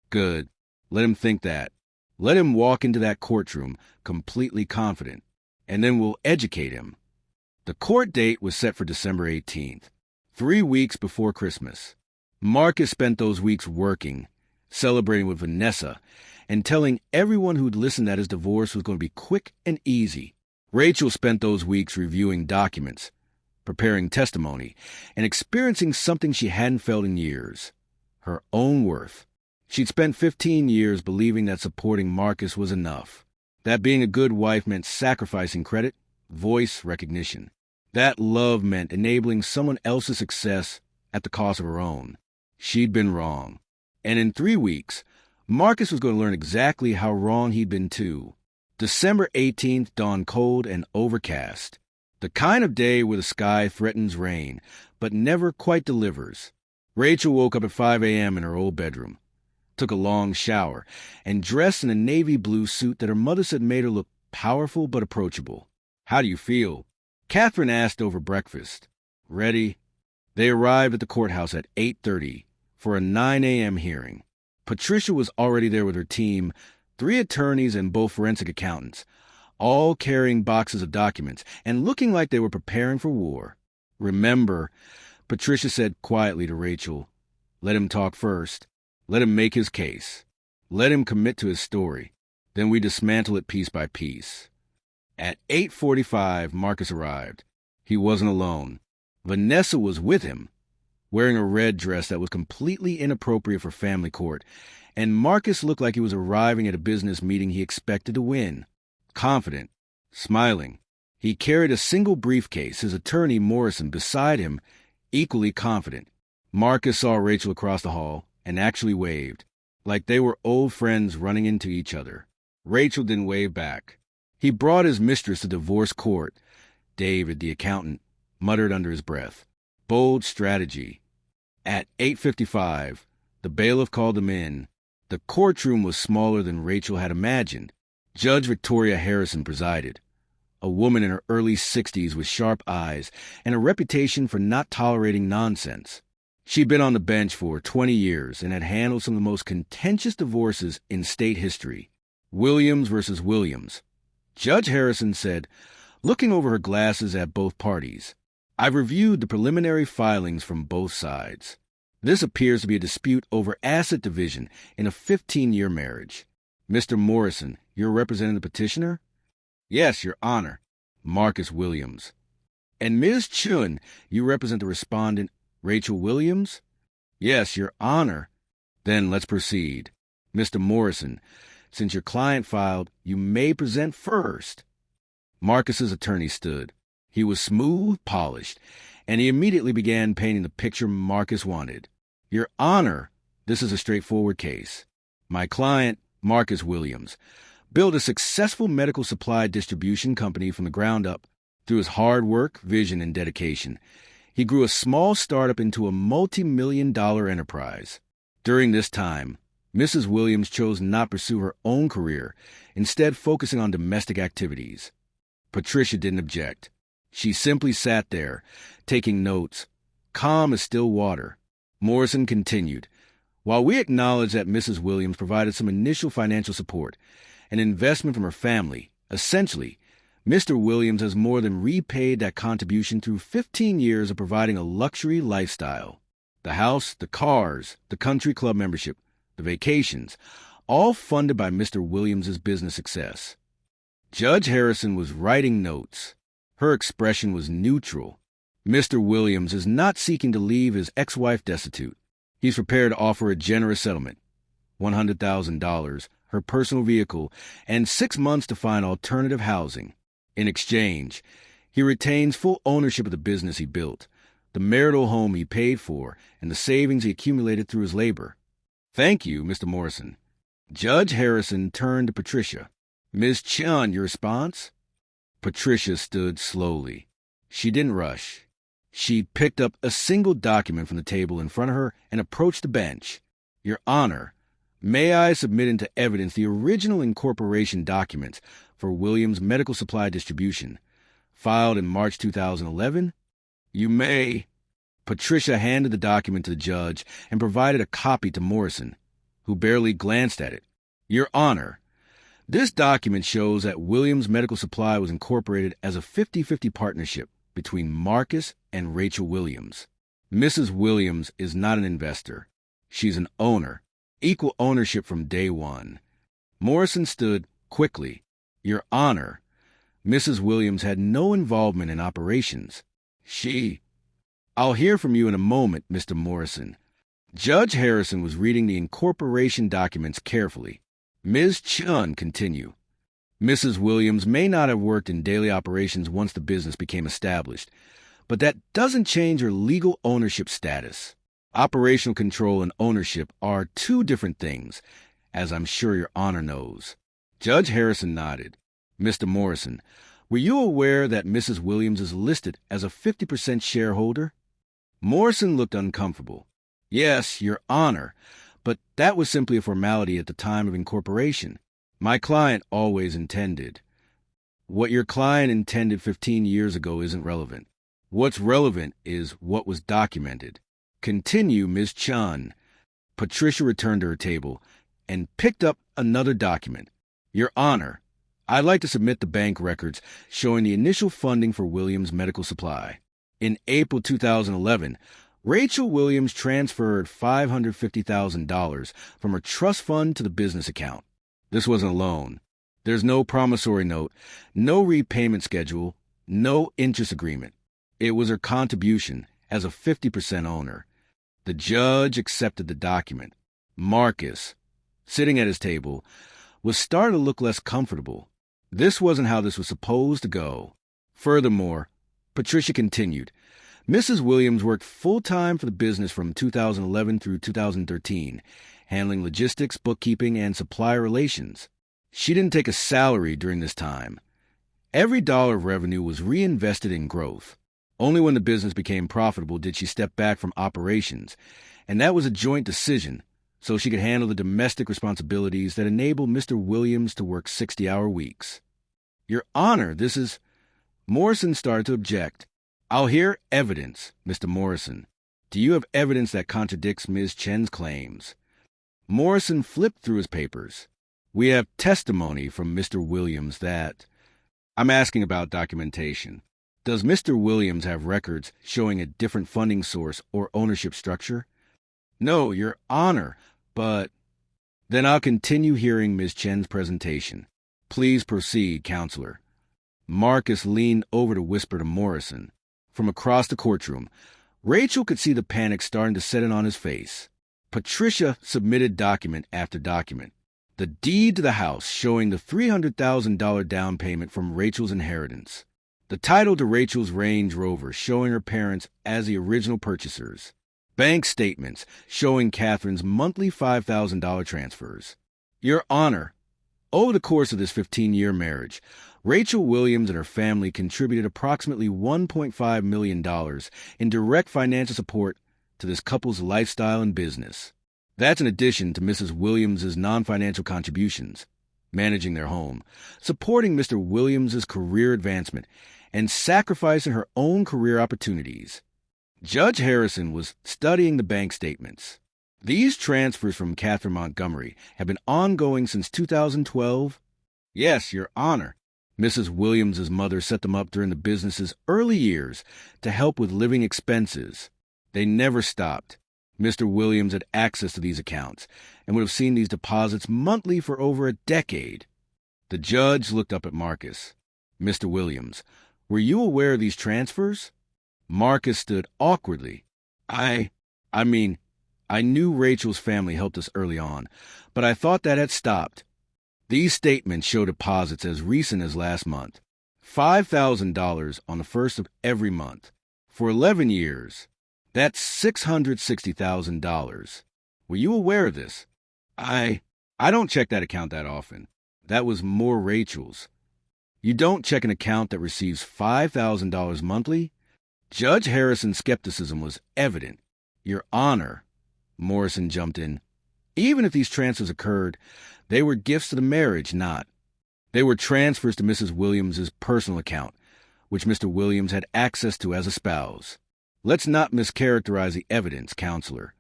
S1: "Good. Let him think that. Let him walk into that courtroom completely confident, and then we'll educate him." The court date was set for December 18th, 3 weeks before Christmas. Marcus spent those weeks working, celebrating with Vanessa, and telling everyone who'd listened that his divorce was going to be quick and easy. Rachel spent those weeks reviewing documents, preparing testimony, and experiencing something she hadn't felt in years: her own worth. She'd spent 15 years believing that supporting Marcus was enough, that being a good wife meant sacrificing credit, voice, recognition. That love meant enabling someone else's success at the cost of her own. She'd been wrong. And in 3 weeks, Marcus was going to learn exactly how wrong he'd been too. December 18th dawned cold and overcast. The kind of day where the sky threatens rain, but never quite delivers. Rachel woke up at 5 a.m. in her old bedroom, took a long shower, and dressed in a navy blue suit that her mother said made her look powerful but approachable. "How do you feel?" Catherine asked over breakfast. "Ready?" They arrived at the courthouse at 8:30 for a 9 a.m. hearing. Patricia was already there with her team, 3 attorneys and both forensic accountants, all carrying boxes of documents and looking like they were preparing for war. "Remember," Patricia said quietly to Rachel, "let him talk first. Let him make his case. Let him commit to his story. Then we dismantle it piece by piece." At 8:45, Marcus arrived. He wasn't alone. Vanessa was with him, wearing a red dress that was completely inappropriate for family court, and Marcus looked like he was arriving at a business meeting he expected to win. Confident, smiling. He carried a single briefcase, his attorney, Morrison, beside him, equally confident. Marcus saw Rachel across the hall and actually waved, like they were old friends running into each other. Rachel didn't wave back. He brought his mistress to divorce court. David, the accountant, muttered under his breath. Bold strategy. At 8:55, the bailiff called him in. The courtroom was smaller than Rachel had imagined. Judge Victoria Harrison presided. a woman in her early 60s with sharp eyes and a reputation for not tolerating nonsense. She'd been on the bench for 20 years and had handled some of the most contentious divorces in state history. Williams versus Williams. Judge Harrison said, looking over her glasses at both parties, "I've reviewed the preliminary filings from both sides. This appears to be a dispute over asset division in a 15-year marriage. Mr. Morrison, you're representing the petitioner?" "Yes, Your Honor." Marcus Williams. "And Ms. Chun, you represent the respondent, Rachel Williams?" "Yes, Your Honor." "Then let's proceed. Mr. Morrison, since your client filed, you may present first." Marcus's attorney stood. He was smooth, polished, and he immediately began painting the picture Marcus wanted. "Your Honor, this is a straightforward case. My client, Marcus Williams, built a successful medical supply distribution company from the ground up. Through his hard work, vision, and dedication, he grew a small startup into a multi-million-dollar enterprise. During this time, Mrs. Williams chose not to pursue her own career, instead focusing on domestic activities. Patricia didn't object. She simply sat there, taking notes, calm as still water. Morrison continued, "While we acknowledge that Mrs. Williams provided some initial financial support, an investment from her family, essentially, Mr. Williams has more than repaid that contribution through 15 years of providing a luxury lifestyle. The house, the cars, the country club membership, the vacations, all funded by Mr. Williams's business success." Judge Harrison was writing notes. Her expression was neutral. Mr. Williams is not seeking to leave his ex-wife destitute. He's prepared to offer a generous settlement, $100,000, her personal vehicle, and 6 months to find alternative housing. In exchange, he retains full ownership of the business he built, the marital home he paid for, and the savings he accumulated through his labor. "Thank you, Mr. Morrison." Judge Harrison turned to Patricia. "Ms. Chun, your response?" Patricia stood slowly. She didn't rush. She picked up a single document from the table in front of her and approached the bench. "Your Honor, may I submit into evidence the original incorporation documents for Williams Medical Supply Distribution, filed in March 2011? "You may." Patricia handed the document to the judge and provided a copy to Morrison, who barely glanced at it. "Your Honor, this document shows that Williams Medical Supply was incorporated as a 50-50 partnership between Marcus and Rachel Williams. Mrs. Williams is not an investor. She's an owner, equal ownership from day one." Morrison stood quickly. "Your Honor, Mrs. Williams had no involvement in operations. I'll hear from you in a moment, Mr. Morrison." Judge Harrison was reading the incorporation documents carefully. "Ms. Chun, continue. Mrs. Williams may not have worked in daily operations once the business became established, but that doesn't change her legal ownership status. Operational control and ownership are two different things, as I'm sure Your Honor knows." Judge Harrison nodded. "Mr. Morrison, were you aware that Mrs. Williams is listed as a 50% shareholder?" Morrison looked uncomfortable. "Yes, Your Honor, but that was simply a formality at the time of incorporation. My client always intended. What your client intended 15 years ago isn't relevant. What's relevant is what was documented. Continue, Ms. Chun." Patricia returned to her table and picked up another document. "Your Honor, I'd like to submit the bank records showing the initial funding for Williams Medical Supply. In April 2011, Rachel Williams transferred $550,000 from her trust fund to the business account. This wasn't a loan. There's no promissory note, no repayment schedule, no interest agreement. It was her contribution as a 50% owner. The judge accepted the document. Marcus, sitting at his table, was starting to look less comfortable. This wasn't how this was supposed to go. Furthermore, Patricia continued, Mrs. Williams worked full-time for the business from 2011 through 2013, handling logistics, bookkeeping, and supplier relations. She didn't take a salary during this time. Every dollar of revenue was reinvested in growth. Only when the business became profitable did she step back from operations, and that was a joint decision, so she could handle the domestic responsibilities that enabled Mr. Williams to work 60-hour weeks. Your Honor, this is... Morrison started to object. "I'll hear evidence, Mr. Morrison. Do you have evidence that contradicts Ms. Chen's claims?" Morrison flipped through his papers. "We have testimony from Mr. Williams that—" "I'm asking about documentation. Does Mr. Williams have records showing a different funding source or ownership structure?" "No, Your Honor, but—" "Then I'll continue hearing Ms. Chen's presentation. Please proceed, Counselor." Marcus leaned over to whisper to Morrison. From across the courtroom, Rachel could see the panic starting to set in on his face. Patricia submitted document after document. The deed to the house showing the $300,000 down payment from Rachel's inheritance. The title to Rachel's Range Rover showing her parents as the original purchasers. Bank statements showing Catherine's monthly $5,000 transfers. Your Honor, over the course of this 15-year marriage, Rachel Williams and her family contributed approximately $1.5 million in direct financial support to this couple's lifestyle and business. That's in addition to Mrs. Williams' non-financial contributions, managing their home, supporting Mr. Williams' career advancement, and sacrificing her own career opportunities. Judge Harrison was studying the bank statements. These transfers from Catherine Montgomery have been ongoing since 2012? Yes, Your Honor. Mrs. Williams' mother set them up during the business's early years to help with living expenses. They never stopped. Mr. Williams had access to these accounts and would have seen these deposits monthly for over a decade. The judge looked up at Marcus. Mr. Williams, were you aware of these transfers? Marcus stood awkwardly. I knew Rachel's family helped us early on, but I thought that had stopped. These statements show deposits as recent as last month. $5,000 on the first of every month. For 11 years. That's $660,000. Were you aware of this? I don't check that account that often. That was more Rachel's. You don't check an account that receives $5,000 monthly? Judge Harrison's skepticism was evident. Your Honor, Morrison jumped in. Even if these transfers occurred, they were gifts to the marriage, not. They were transfers to Mrs. Williams' personal account, which Mr. Williams had access to as a spouse. Let's not mischaracterize the evidence, Counselor.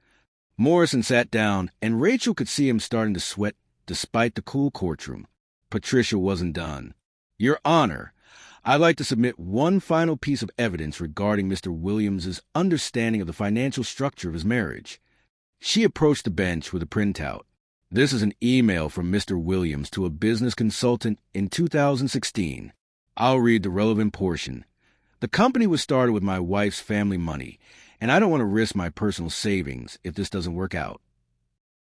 S1: Morrison sat down, and Rachel could see him starting to sweat despite the cool courtroom. Patricia wasn't done. Your Honor, I'd like to submit one final piece of evidence regarding Mr. Williams' understanding of the financial structure of his marriage. She approached the bench with a printout. This is an email from Mr. Williams to a business consultant in 2016. I'll read the relevant portion. The company was started with my wife's family money, and I don't want to risk my personal savings if this doesn't work out.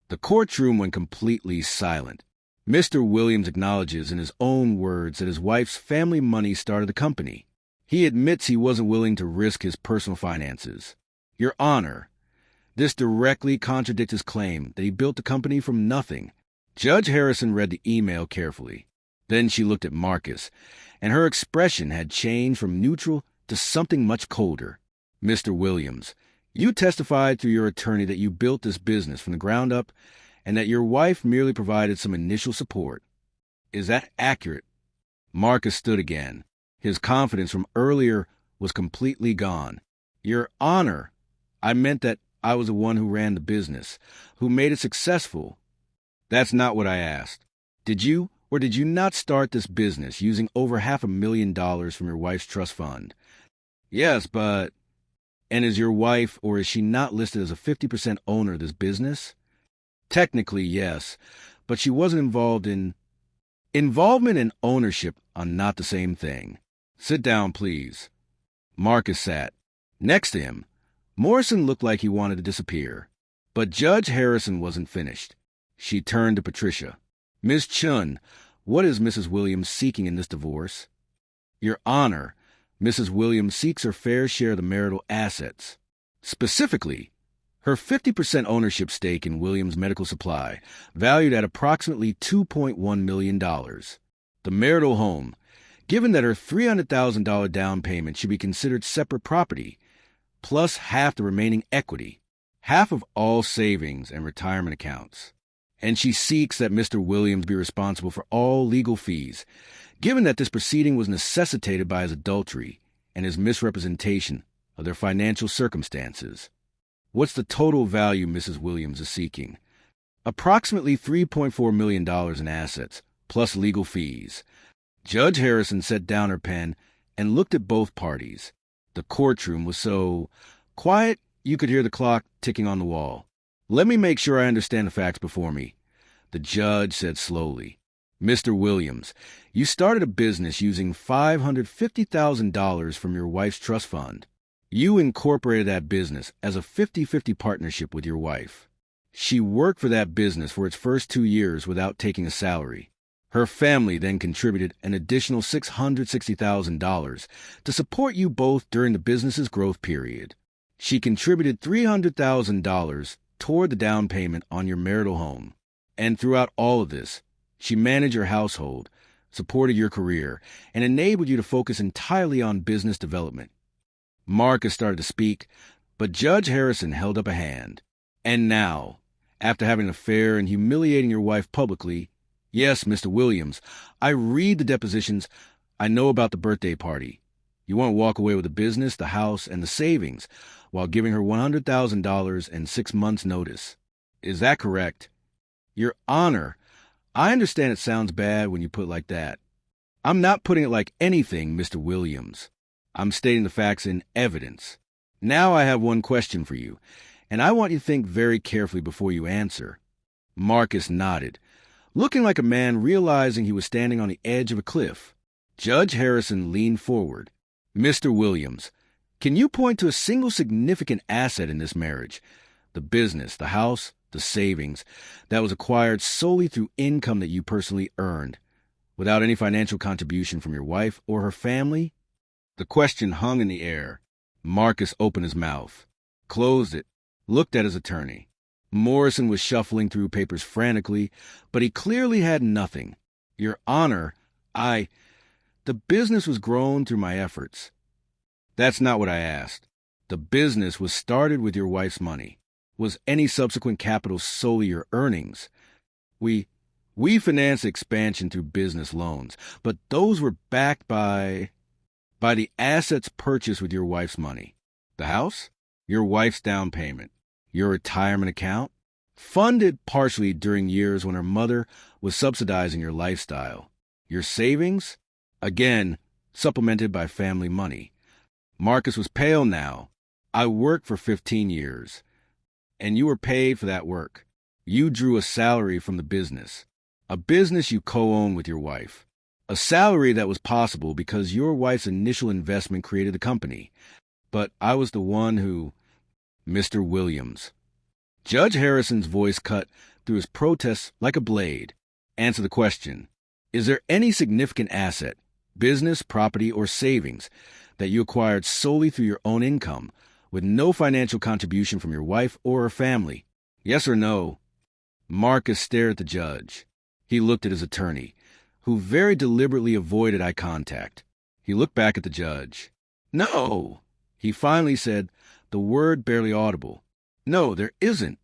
S1: The courtroom went completely silent. Mr. Williams acknowledges in his own words that his wife's family money started the company. He admits he wasn't willing to risk his personal finances. Your Honor, this directly contradicts his claim that he built the company from nothing. Judge Harrison read the email carefully. Then she looked at Marcus, and her expression had changed from neutral to something much colder. Mr. Williams, you testified through your attorney that you built this business from the ground up and that your wife merely provided some initial support. Is that accurate? Marcus stood again. His confidence from earlier was completely gone. Your Honor, I meant that I was the one who ran the business, who made it successful. That's not what I asked. Did you or did you not start this business using over $500,000 from your wife's trust fund? Yes, but... And is your wife or is she not listed as a 50% owner of this business? Technically, yes, but she wasn't involved in... Involvement and ownership are not the same thing. Sit down, please. Marcus sat. Next to him, Morrison looked like he wanted to disappear. But Judge Harrison wasn't finished. She turned to Patricia. Ms. Chun, what is Mrs. Williams seeking in this divorce? Your Honor, Mrs. Williams seeks her fair share of the marital assets. Specifically, her 50% ownership stake in Williams Medical Supply, valued at approximately $2.1 million. The marital home, given that her $300,000 down payment should be considered separate property, plus half the remaining equity, half of all savings and retirement accounts. And she seeks that Mr. Williams be responsible for all legal fees, Given that this proceeding was necessitated by his adultery and his misrepresentation of their financial circumstances. What's the total value Mrs. Williams is seeking? Approximately $3.4 million in assets, plus legal fees. Judge Harrison set down her pen and looked at both parties. The courtroom was so quiet you could hear the clock ticking on the wall. Let me make sure I understand the facts before me, the judge said slowly. Mr. Williams, you started a business using $550,000 from your wife's trust fund. You incorporated that business as a 50-50 partnership with your wife. She worked for that business for its first 2 years without taking a salary. Her family then contributed an additional $660,000 to support you both during the business's growth period. She contributed $300,000 toward the down payment on your marital home. And throughout all of this, she managed your household, supported your career, and enabled you to focus entirely on business development. Marcus started to speak, but Judge Harrison held up a hand. And now, after having an affair and humiliating your wife publicly, yes, Mr. Williams, I read the depositions. I know about the birthday party. You want to walk away with the business, the house, and the savings, while giving her $100,000 and 6 months' notice. Is that correct? Your Honor, I understand it sounds bad when you put it like that. I'm not putting it like anything, Mr. Williams. I'm stating the facts in evidence. Now I have one question for you, and I want you to think very carefully before you answer. Marcus nodded, looking like a man realizing he was standing on the edge of a cliff. Judge Harrison leaned forward. Mr. Williams, can you point to a single significant asset in this marriage? The business, the house, the savings, that was acquired solely through income that you personally earned, without any financial contribution from your wife or her family? The question hung in the air. Marcus opened his mouth, closed it, looked at his attorney. Morrison was shuffling through papers frantically, but he clearly had nothing. Your Honor, the business was grown through my efforts. That's not what I asked. The business was started with your wife's money. Was any subsequent capital solely your earnings? We financed expansion through business loans, but those were backed by the assets purchased with your wife's money. The house, your wife's down payment, your retirement account, funded partially during years when her mother was subsidizing your lifestyle. Your savings, again, supplemented by family money. Marcus was pale now. I worked for 15 years. And you were paid for that work. You drew a salary from the business, a business you co-own with your wife, a salary that was possible because your wife's initial investment created the company. But I was the one who... Mr. Williams. Judge Harrison's voice cut through his protests like a blade. Answer the question. Is there any significant asset, business, property, or savings that you acquired solely through your own income, with no financial contribution from your wife or her family? Yes or no? Marcus stared at the judge. He looked at his attorney, who very deliberately avoided eye contact. He looked back at the judge. No, he finally said, the word barely audible. No, there isn't.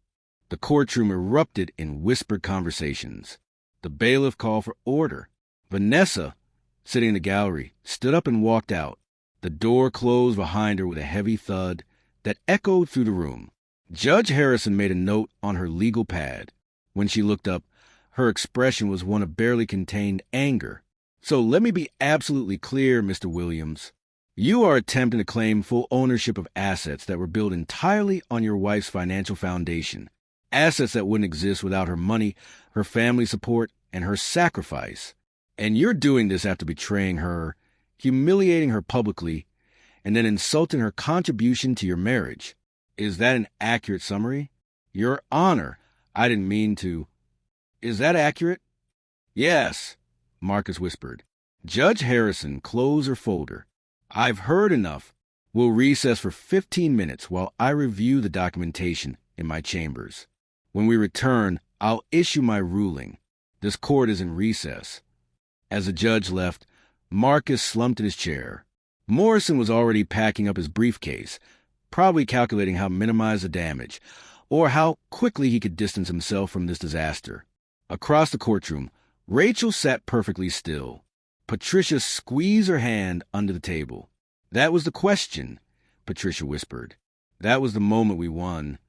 S1: The courtroom erupted in whispered conversations. The bailiff called for order. Vanessa, sitting in the gallery, stood up and walked out. The door closed behind her with a heavy thud that echoed through the room. Judge Harrison made a note on her legal pad. When she looked up, her expression was one of barely contained anger. So let me be absolutely clear, Mr. Williams. You are attempting to claim full ownership of assets that were built entirely on your wife's financial foundation. Assets that wouldn't exist without her money, her family support, and her sacrifice. And you're doing this after betraying her, humiliating her publicly, and then insulting her contribution to your marriage. Is that an accurate summary? Your Honor, I didn't mean to. Is that accurate? Yes, Marcus whispered. Judge Harrison closed her folder. I've heard enough. We'll recess for 15 minutes while I review the documentation in my chambers. When we return, I'll issue my ruling. This court is in recess. As the judge left, Marcus slumped in his chair. Morrison was already packing up his briefcase, probably calculating how to minimize the damage, or how quickly he could distance himself from this disaster. Across the courtroom, Rachel sat perfectly still. Patricia squeezed her hand under the table. "That was the question," Patricia whispered. "That was the moment we won."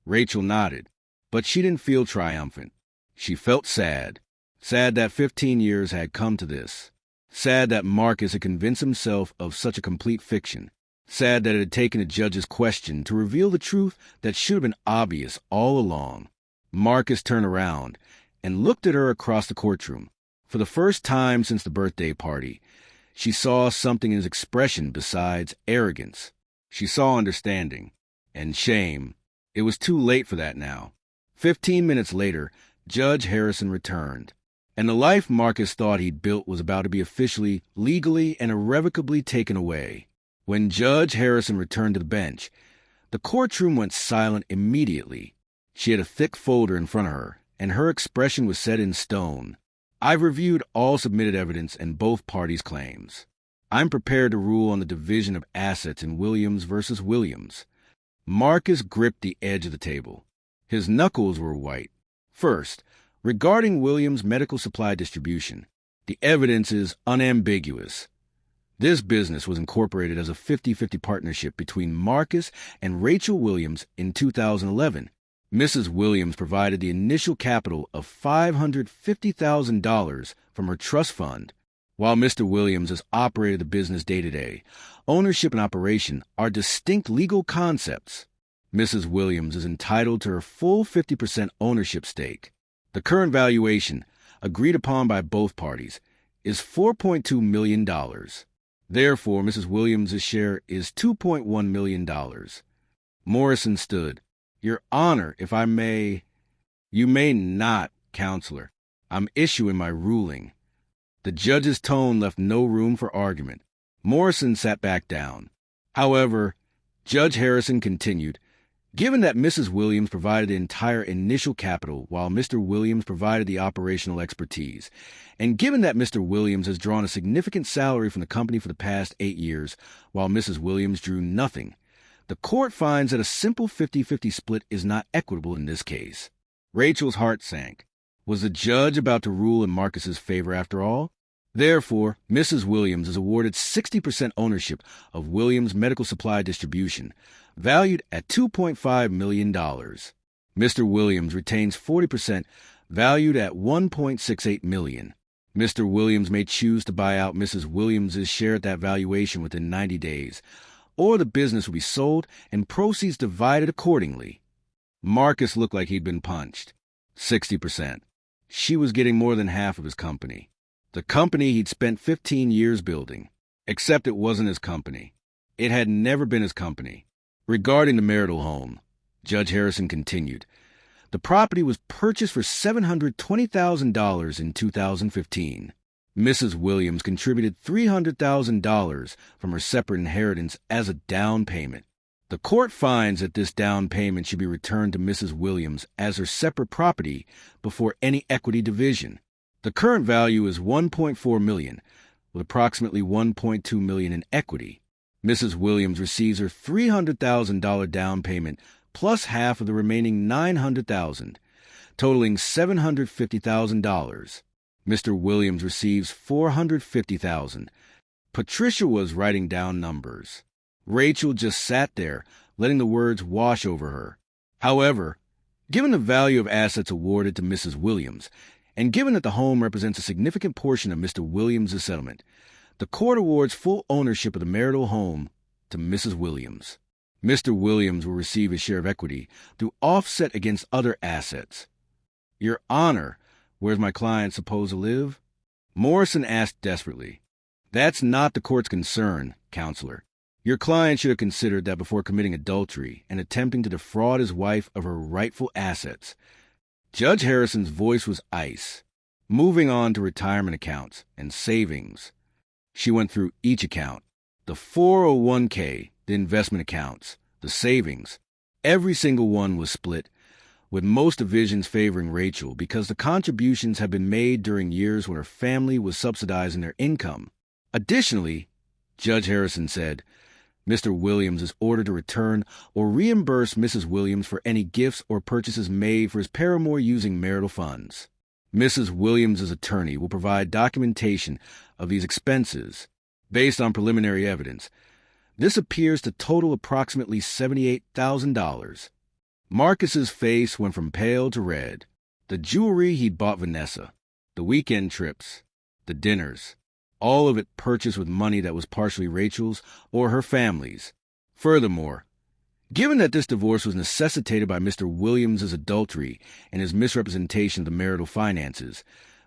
S1: Rachel nodded, but she didn't feel triumphant. She felt sad. Sad that 15 years had come to this. Sad that Marcus had convinced himself of such a complete fiction. Sad that it had taken a judge's question to reveal the truth that should have been obvious all along. Marcus turned around and looked at her across the courtroom. For the first time since the birthday party, she saw something in his expression besides arrogance. She saw understanding and shame. It was too late for that now. 15 minutes later, Judge Harrison returned, and the life Marcus thought he'd built was about to be officially, legally, and irrevocably taken away. When Judge Harrison returned to the bench, the courtroom went silent immediately. She had a thick folder in front of her, and her expression was set in stone. "I've reviewed all submitted evidence and both parties' claims. I'm prepared to rule on the division of assets in Williams versus Williams." Marcus gripped the edge of the table. His knuckles were white. "First, regarding Williams' medical supply distribution, the evidence is unambiguous. This business was incorporated as a 50-50 partnership between Marcus and Rachel Williams in 2011. Mrs. Williams provided the initial capital of $550,000 from her trust fund, while Mr. Williams has operated the business day-to-day. Ownership and operation are distinct legal concepts. Mrs. Williams is entitled to her full 50% ownership stake. The current valuation, agreed upon by both parties, is $4.2 million. Therefore, Mrs. Williams' share is $2.1 million. Morrison stood. "Your Honor, if I may—" "You may not, Counselor. I'm issuing my ruling." The judge's tone left no room for argument. Morrison sat back down. However, Judge Harrison continued, "Given that Mrs. Williams provided the entire initial capital while Mr. Williams provided the operational expertise, and given that Mr. Williams has drawn a significant salary from the company for the past 8 years while Mrs. Williams drew nothing, the court finds that a simple 50-50 split is not equitable in this case." Rachel's heart sank. Was the judge about to rule in Marcus's favor after all? Therefore, Mrs. Williams is awarded 60% ownership of Williams Medical Supply Distribution, valued at $2.5 million. Mr. Williams retains 40%, valued at $1.68 million. Mr. Williams may choose to buy out Mrs. Williams' share at that valuation within 90 days, or the business will be sold and proceeds divided accordingly. Marcus looked like he'd been punched. 60%. She was getting more than half of his company. The company he'd spent 15 years building. Except it wasn't his company. It had never been his company. Regarding the marital home, Judge Harrison continued, the property was purchased for $720,000 in 2015. Mrs. Williams contributed $300,000 from her separate inheritance as a down payment. The court finds that this down payment should be returned to Mrs. Williams as her separate property before any equity division. The current value is $1.4 million, with approximately $1.2 million in equity. Mrs. Williams receives her $300,000 down payment plus half of the remaining $900,000, totaling $750,000. Mr. Williams receives $450,000. Patricia was writing down numbers. Rachel just sat there, letting the words wash over her. However, given the value of assets awarded to Mrs. Williams, and given that the home represents a significant portion of Mr. Williams' settlement, the court awards full ownership of the marital home to Mrs. Williams. Mr. Williams will receive his share of equity through offset against other assets. Your Honor, where's my client supposed to live? Morrison asked desperately. That's not the court's concern, Counselor. Your client should have considered that before committing adultery and attempting to defraud his wife of her rightful assets. Judge Harrison's voice was ice. Moving on to retirement accounts and savings. She went through each account. The 401k, the investment accounts, the savings. Every single one was split, with most divisions favoring Rachel because the contributions had been made during years when her family was subsidizing their income. Additionally, Judge Harrison said, Mr. Williams is ordered to return or reimburse Mrs. Williams for any gifts or purchases made for his paramour using marital funds. Mrs. Williams's attorney will provide documentation of these expenses based on preliminary evidence. This appears to total approximately $78,000. Marcus's face went from pale to red. The jewelry he'd bought Vanessa, the weekend trips, the dinners, all of it purchased with money that was partially Rachel's or her family's. Furthermore, given that this divorce was necessitated by Mr. Williams's adultery and his misrepresentation of the marital finances,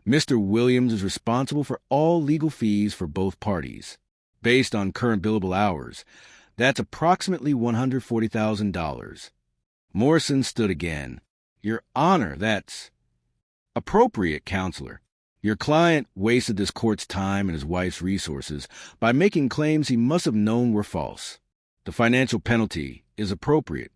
S1: Mr. Williams is responsible for all legal fees for both parties. Based on current billable hours, that's approximately $140,000. Morrison stood again. Your Honor, that's appropriate, counselor. Your client wasted this court's time and his wife's resources by making claims he must have known were false. The financial penalty is appropriate.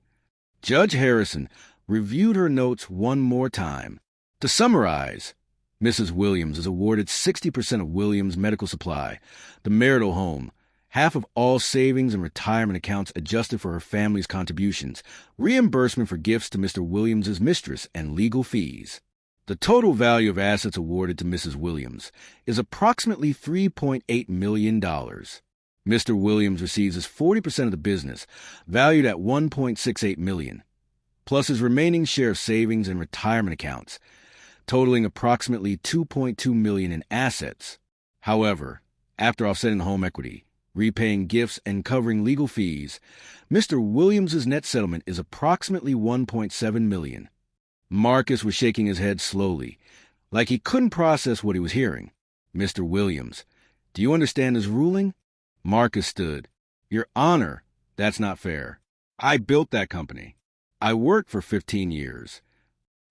S1: Judge Harrison reviewed her notes one more time. To summarize, Mrs. Williams is awarded 60% of Williams' medical supply, the marital home, half of all savings and retirement accounts adjusted for her family's contributions, reimbursement for gifts to Mr. Williams's mistress, and legal fees. The total value of assets awarded to Mrs. Williams is approximately $3.8 million. Mr. Williams receives his 40% of the business, valued at $1.68 million, plus his remaining share of savings and retirement accounts, totaling approximately $2.2 million in assets. However, after offsetting the home equity, repaying gifts, and covering legal fees, Mr. Williams's net settlement is approximately $1.7 million. Marcus was shaking his head slowly, like he couldn't process what he was hearing. Mr. Williams, do you understand his ruling? Marcus stood. Your Honor, that's not fair. I built that company. I worked for 15 years.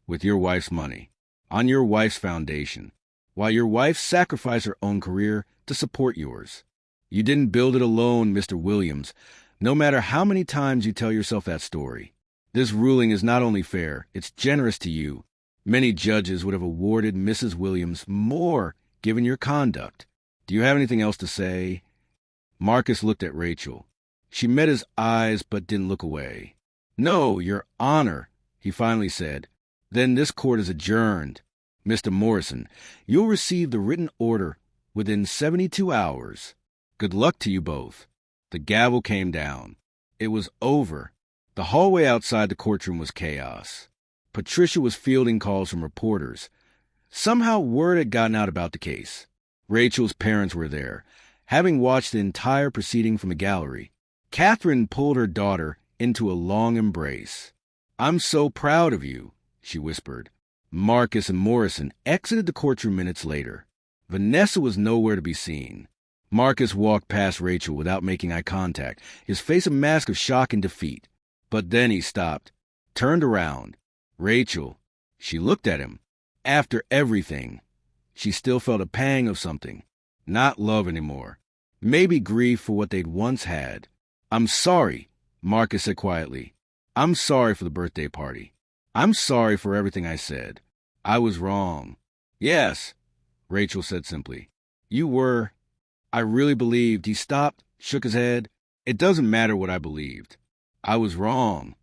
S1: With your wife's money, on your wife's foundation, while your wife sacrificed her own career to support yours. You didn't build it alone, Mr. Williams, no matter how many times you tell yourself that story. This ruling is not only fair, it's generous to you. Many judges would have awarded Mrs. Williams more given your conduct. Do you have anything else to say? Marcus looked at Rachel. She met his eyes but didn't look away. No, Your Honor, he finally said. Then this court is adjourned. Mr. Morrison, you'll receive the written order within 72 hours. Good luck to you both. The gavel came down. It was over. The hallway outside the courtroom was chaos. Patricia was fielding calls from reporters. Somehow word had gotten out about the case. Rachel's parents were there, having watched the entire proceeding from the gallery. Catherine pulled her daughter into a long embrace. I'm so proud of you, she whispered. Marcus and Morrison exited the courtroom minutes later. Vanessa was nowhere to be seen. Marcus walked past Rachel without making eye contact, his face a mask of shock and defeat. But then he stopped, turned around. Rachel. She looked at him. After everything, she still felt a pang of something. Not love anymore. Maybe grief for what they'd once had. I'm sorry, Marcus said quietly. I'm sorry for the birthday party. I'm sorry for everything I said. I was wrong. Yes, Rachel said simply. You were. I really believed. He stopped, shook his head. It doesn't matter what I believed. I was wrong.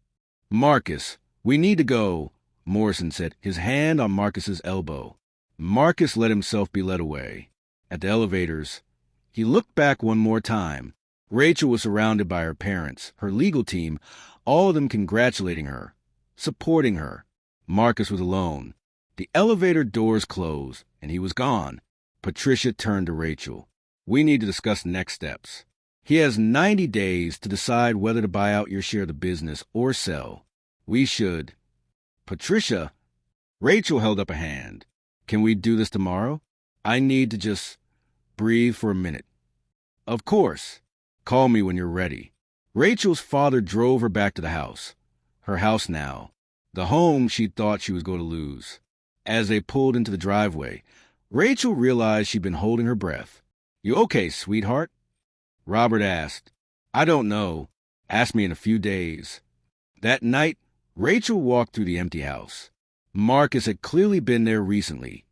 S1: Marcus, we need to go, Morrison said, his hand on Marcus's elbow. Marcus let himself be led away. At the elevators, he looked back one more time. Rachel was surrounded by her parents, her legal team, all of them congratulating her, supporting her. Marcus was alone. The elevator doors closed, and he was gone. Patricia turned to Rachel. We need to discuss next steps. He has 90 days to decide whether to buy out your share of the business or sell. We should. Patricia, Rachel held up a hand. Can we do this tomorrow? I need to just breathe for a minute. Of course. Call me when you're ready. Rachel's father drove her back to the house. Her house now. The home she'd thought she was going to lose. As they pulled into the driveway, Rachel realized she'd been holding her breath. You okay, sweetheart? Robert asked. I don't know. Ask me in a few days. That night, Rachel walked through the empty house. Marcus had clearly been there recently.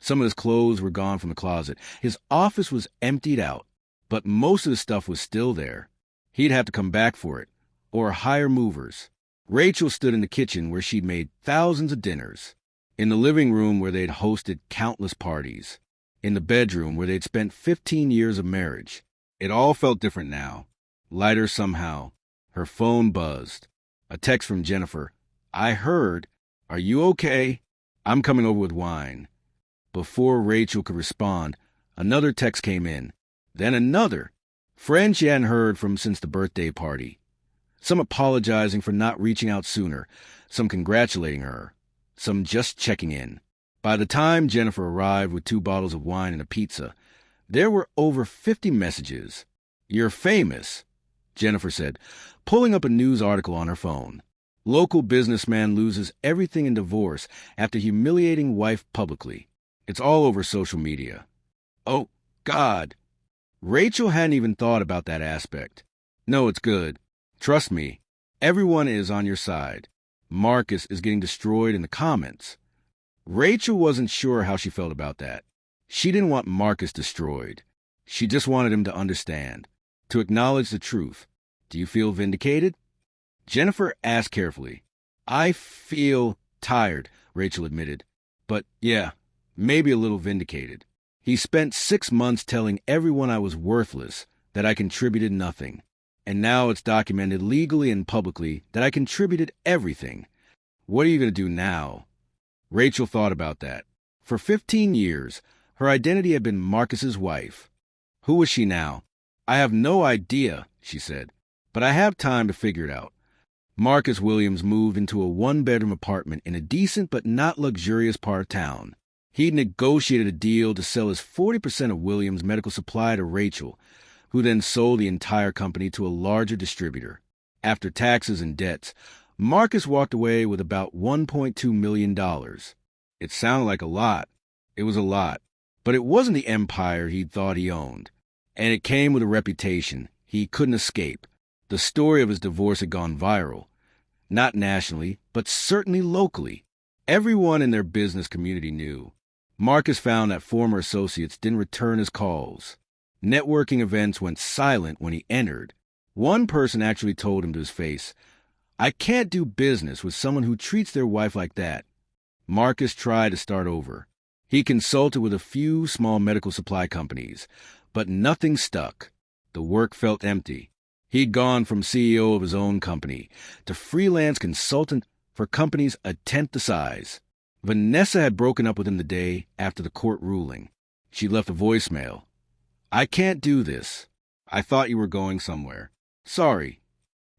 S1: Some of his clothes were gone from the closet. His office was emptied out, but most of the stuff was still there. He'd have to come back for it, or hire movers. Rachel stood in the kitchen where she'd made thousands of dinners. In the living room where they'd hosted countless parties. In the bedroom where they'd spent 15 years of marriage. It all felt different now. Lighter somehow. Her phone buzzed. A text from Jennifer. I heard. Are you okay? I'm coming over with wine. Before Rachel could respond, another text came in. Then another. Friend she hadn't heard from since the birthday party. Some apologizing for not reaching out sooner. Some congratulating her. Some just checking in. By the time Jennifer arrived with 2 bottles of wine and a pizza, there were over 50 messages. You're famous, Jennifer said, pulling up a news article on her phone. Local businessman loses everything in divorce after humiliating wife publicly. It's all over social media. Oh, God. Rachel hadn't even thought about that aspect. No, it's good. Trust me. Everyone is on your side. Marcus is getting destroyed in the comments. Rachel wasn't sure how she felt about that. She didn't want Marcus destroyed. She just wanted him to understand, to acknowledge the truth. Do you feel vindicated? Jennifer asked carefully. I feel tired, Rachel admitted. But yeah, maybe a little vindicated. He spent 6 months telling everyone I was worthless, that I contributed nothing. And now it's documented legally and publicly that I contributed everything. What are you going to do now? Rachel thought about that. For 15 years, her identity had been Marcus's wife. Who was she now? I have no idea, she said, but I have time to figure it out. Marcus Williams moved into a 1-bedroom apartment in a decent but not luxurious part of town. He'd negotiated a deal to sell his 40% of Williams' medical supply to Rachel, who then sold the entire company to a larger distributor. After taxes and debts, Marcus walked away with about $1.2 million. It sounded like a lot. It was a lot. But it wasn't the empire he'd thought he owned. And it came with a reputation he couldn't escape. The story of his divorce had gone viral. Not nationally, but certainly locally. Everyone in their business community knew. Marcus found that former associates didn't return his calls. Networking events went silent when he entered. One person actually told him to his face, I can't do business with someone who treats their wife like that. Marcus tried to start over. He consulted with a few small medical supply companies, but nothing stuck. The work felt empty. He'd gone from CEO of his own company to freelance consultant for companies a tenth the size. Vanessa had broken up with him the day after the court ruling. She left a voicemail. I can't do this. I thought you were going somewhere. Sorry.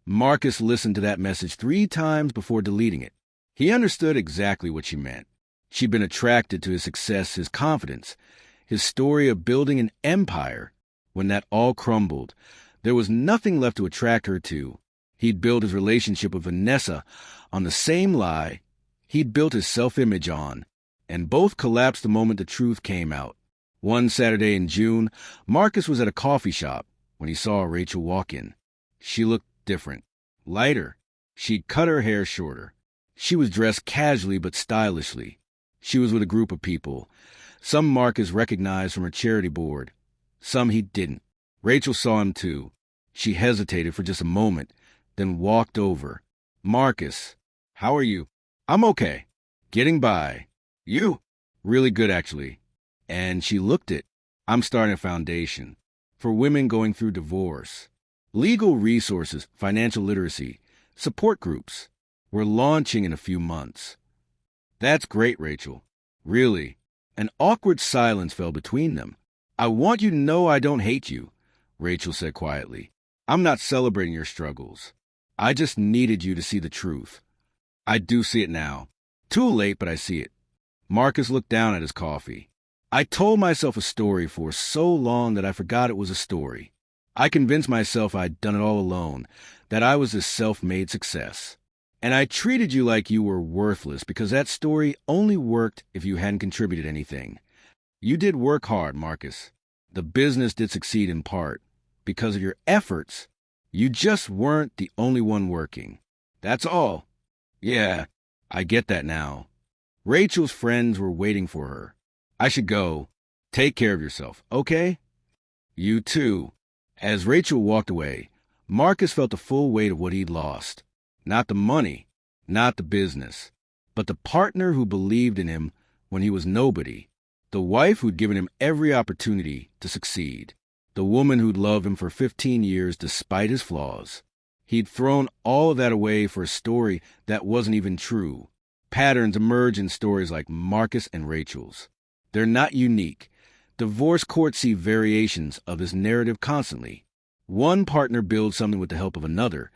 S1: Marcus listened to that message 3 times before deleting it. He understood exactly what she meant. She'd been attracted to his success, his confidence, his story of building an empire. When that all crumbled, there was nothing left to attract her to. He'd built his relationship with Vanessa on the same lie he'd built his self-image on, and both collapsed the moment the truth came out. One Saturday in June, Marcus was at a coffee shop when he saw Rachel walk in. She looked different, lighter. She'd cut her hair shorter. She was dressed casually but stylishly. She was with a group of people. Some Marcus recognized from her charity board. Some he didn't. Rachel saw him too. She hesitated for just a moment, then walked over. Marcus, how are you? I'm okay. Getting by. You? Really good, actually. And she looked it. I'm starting a foundation for women going through divorce. Legal resources, financial literacy, support groups. We're launching in a few months. That's great, Rachel. Really. An awkward silence fell between them. I want you to know I don't hate you, Rachel said quietly. I'm not celebrating your struggles. I just needed you to see the truth. I do see it now. Too late, but I see it. Marcus looked down at his coffee. I told myself a story for so long that I forgot it was a story. I convinced myself I'd done it all alone, that I was this self-made success. And I treated you like you were worthless because that story only worked if you hadn't contributed anything. You did work hard, Marcus. The business did succeed in part. Because of your efforts, you just weren't the only one working. That's all. Yeah, I get that now. Rachel's friends were waiting for her. I should go. Take care of yourself, okay? You too. As Rachel walked away, Marcus felt the full weight of what he'd lost. Not the money, not the business, but the partner who believed in him when he was nobody, the wife who'd given him every opportunity to succeed, the woman who'd loved him for 15 years despite his flaws. He'd thrown all of that away for a story that wasn't even true. Patterns emerge in stories like Marcus and Rachel's. They're not unique. Divorce courts see variations of this narrative constantly. One partner builds something with the help of another,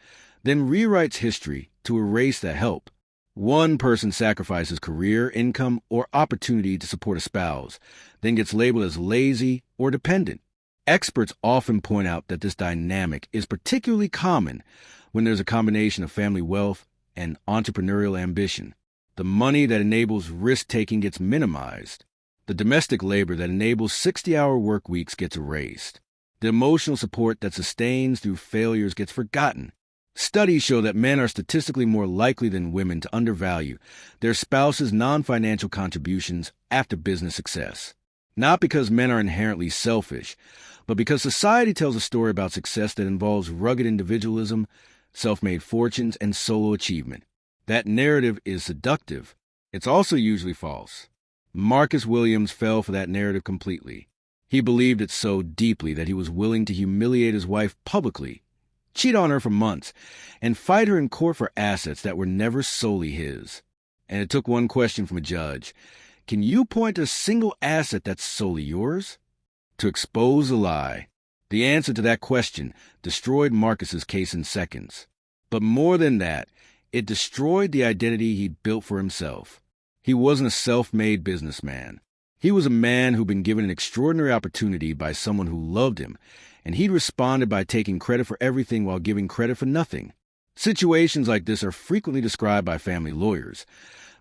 S1: then rewrites history to erase that help. One person sacrifices career, income, or opportunity to support a spouse, then gets labeled as lazy or dependent. Experts often point out that this dynamic is particularly common when there's a combination of family wealth and entrepreneurial ambition. The money that enables risk-taking gets minimized. The domestic labor that enables 60-hour work weeks gets erased. The emotional support that sustains through failures gets forgotten. Studies show that men are statistically more likely than women to undervalue their spouse's non-financial contributions after business success. Not because men are inherently selfish, but because society tells a story about success that involves rugged individualism, self-made fortunes, and solo achievement. That narrative is seductive. It's also usually false. Marcus Williams fell for that narrative completely. He believed it so deeply that he was willing to humiliate his wife publicly, cheat on her for months, and fight her in court for assets that were never solely his. And it took one question from a judge. Can you point to a single asset that's solely yours? To expose a lie. The answer to that question destroyed Marcus's case in seconds. But more than that, it destroyed the identity he'd built for himself. He wasn't a self-made businessman. He was a man who'd been given an extraordinary opportunity by someone who loved him, and he'd responded by taking credit for everything while giving credit for nothing. Situations like this are frequently described by family lawyers.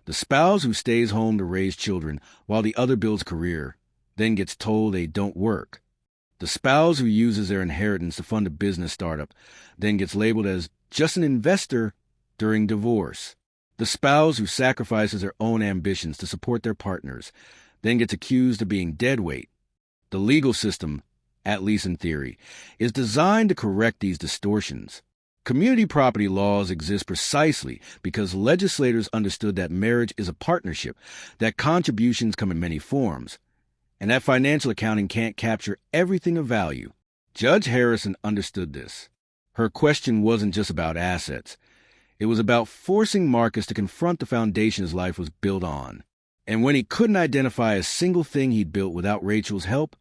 S1: The spouse who stays home to raise children while the other builds a career, then gets told they don't work. The spouse who uses their inheritance to fund a business startup, then gets labeled as just an investor during divorce. The spouse who sacrifices their own ambitions to support their partners, then gets accused of being deadweight. The legal system, at least in theory, is designed to correct these distortions. Community property laws exist precisely because legislators understood that marriage is a partnership, that contributions come in many forms, and that financial accounting can't capture everything of value. Judge Harrison understood this. Her question wasn't just about assets. It was about forcing Marcus to confront the foundation his life was built on. And when he couldn't identify a single thing he'd built without Rachel's help,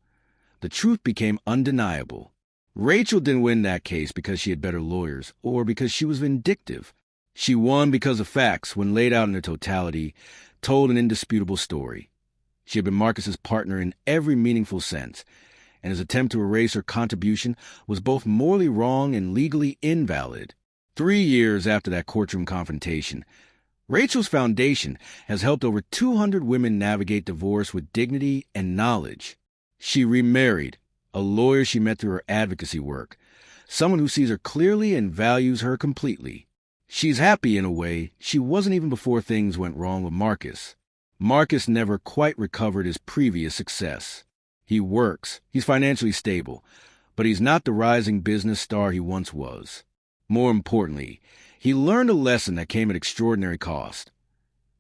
S1: the truth became undeniable. Rachel didn't win that case because she had better lawyers or because she was vindictive. She won because the facts, when laid out in their totality, told an indisputable story. She had been Marcus's partner in every meaningful sense, and his attempt to erase her contribution was both morally wrong and legally invalid. 3 years after that courtroom confrontation, Rachel's foundation has helped over 200 women navigate divorce with dignity and knowledge. She remarried, a lawyer she met through her advocacy work, someone who sees her clearly and values her completely. She's happy in a way she wasn't even before things went wrong with Marcus. Marcus never quite recovered his previous success. He works, he's financially stable, but he's not the rising business star he once was. More importantly, he learned a lesson that came at extraordinary cost.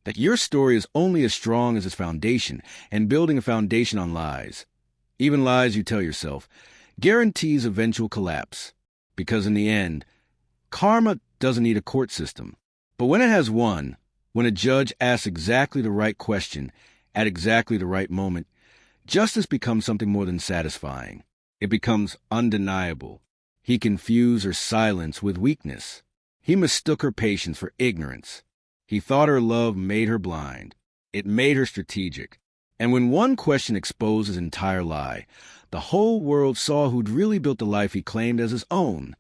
S1: That your story is only as strong as its foundation, and building a foundation on lies, even lies you tell yourself, guarantees eventual collapse. Because in the end, karma doesn't need a court system. But when it has one, when a judge asks exactly the right question at exactly the right moment, justice becomes something more than satisfying. It becomes undeniable. He confused her silence with weakness. He mistook her patience for ignorance. He thought her love made her blind. It made her strategic. And when one question exposed his entire lie, the whole world saw who'd really built the life he claimed as his own.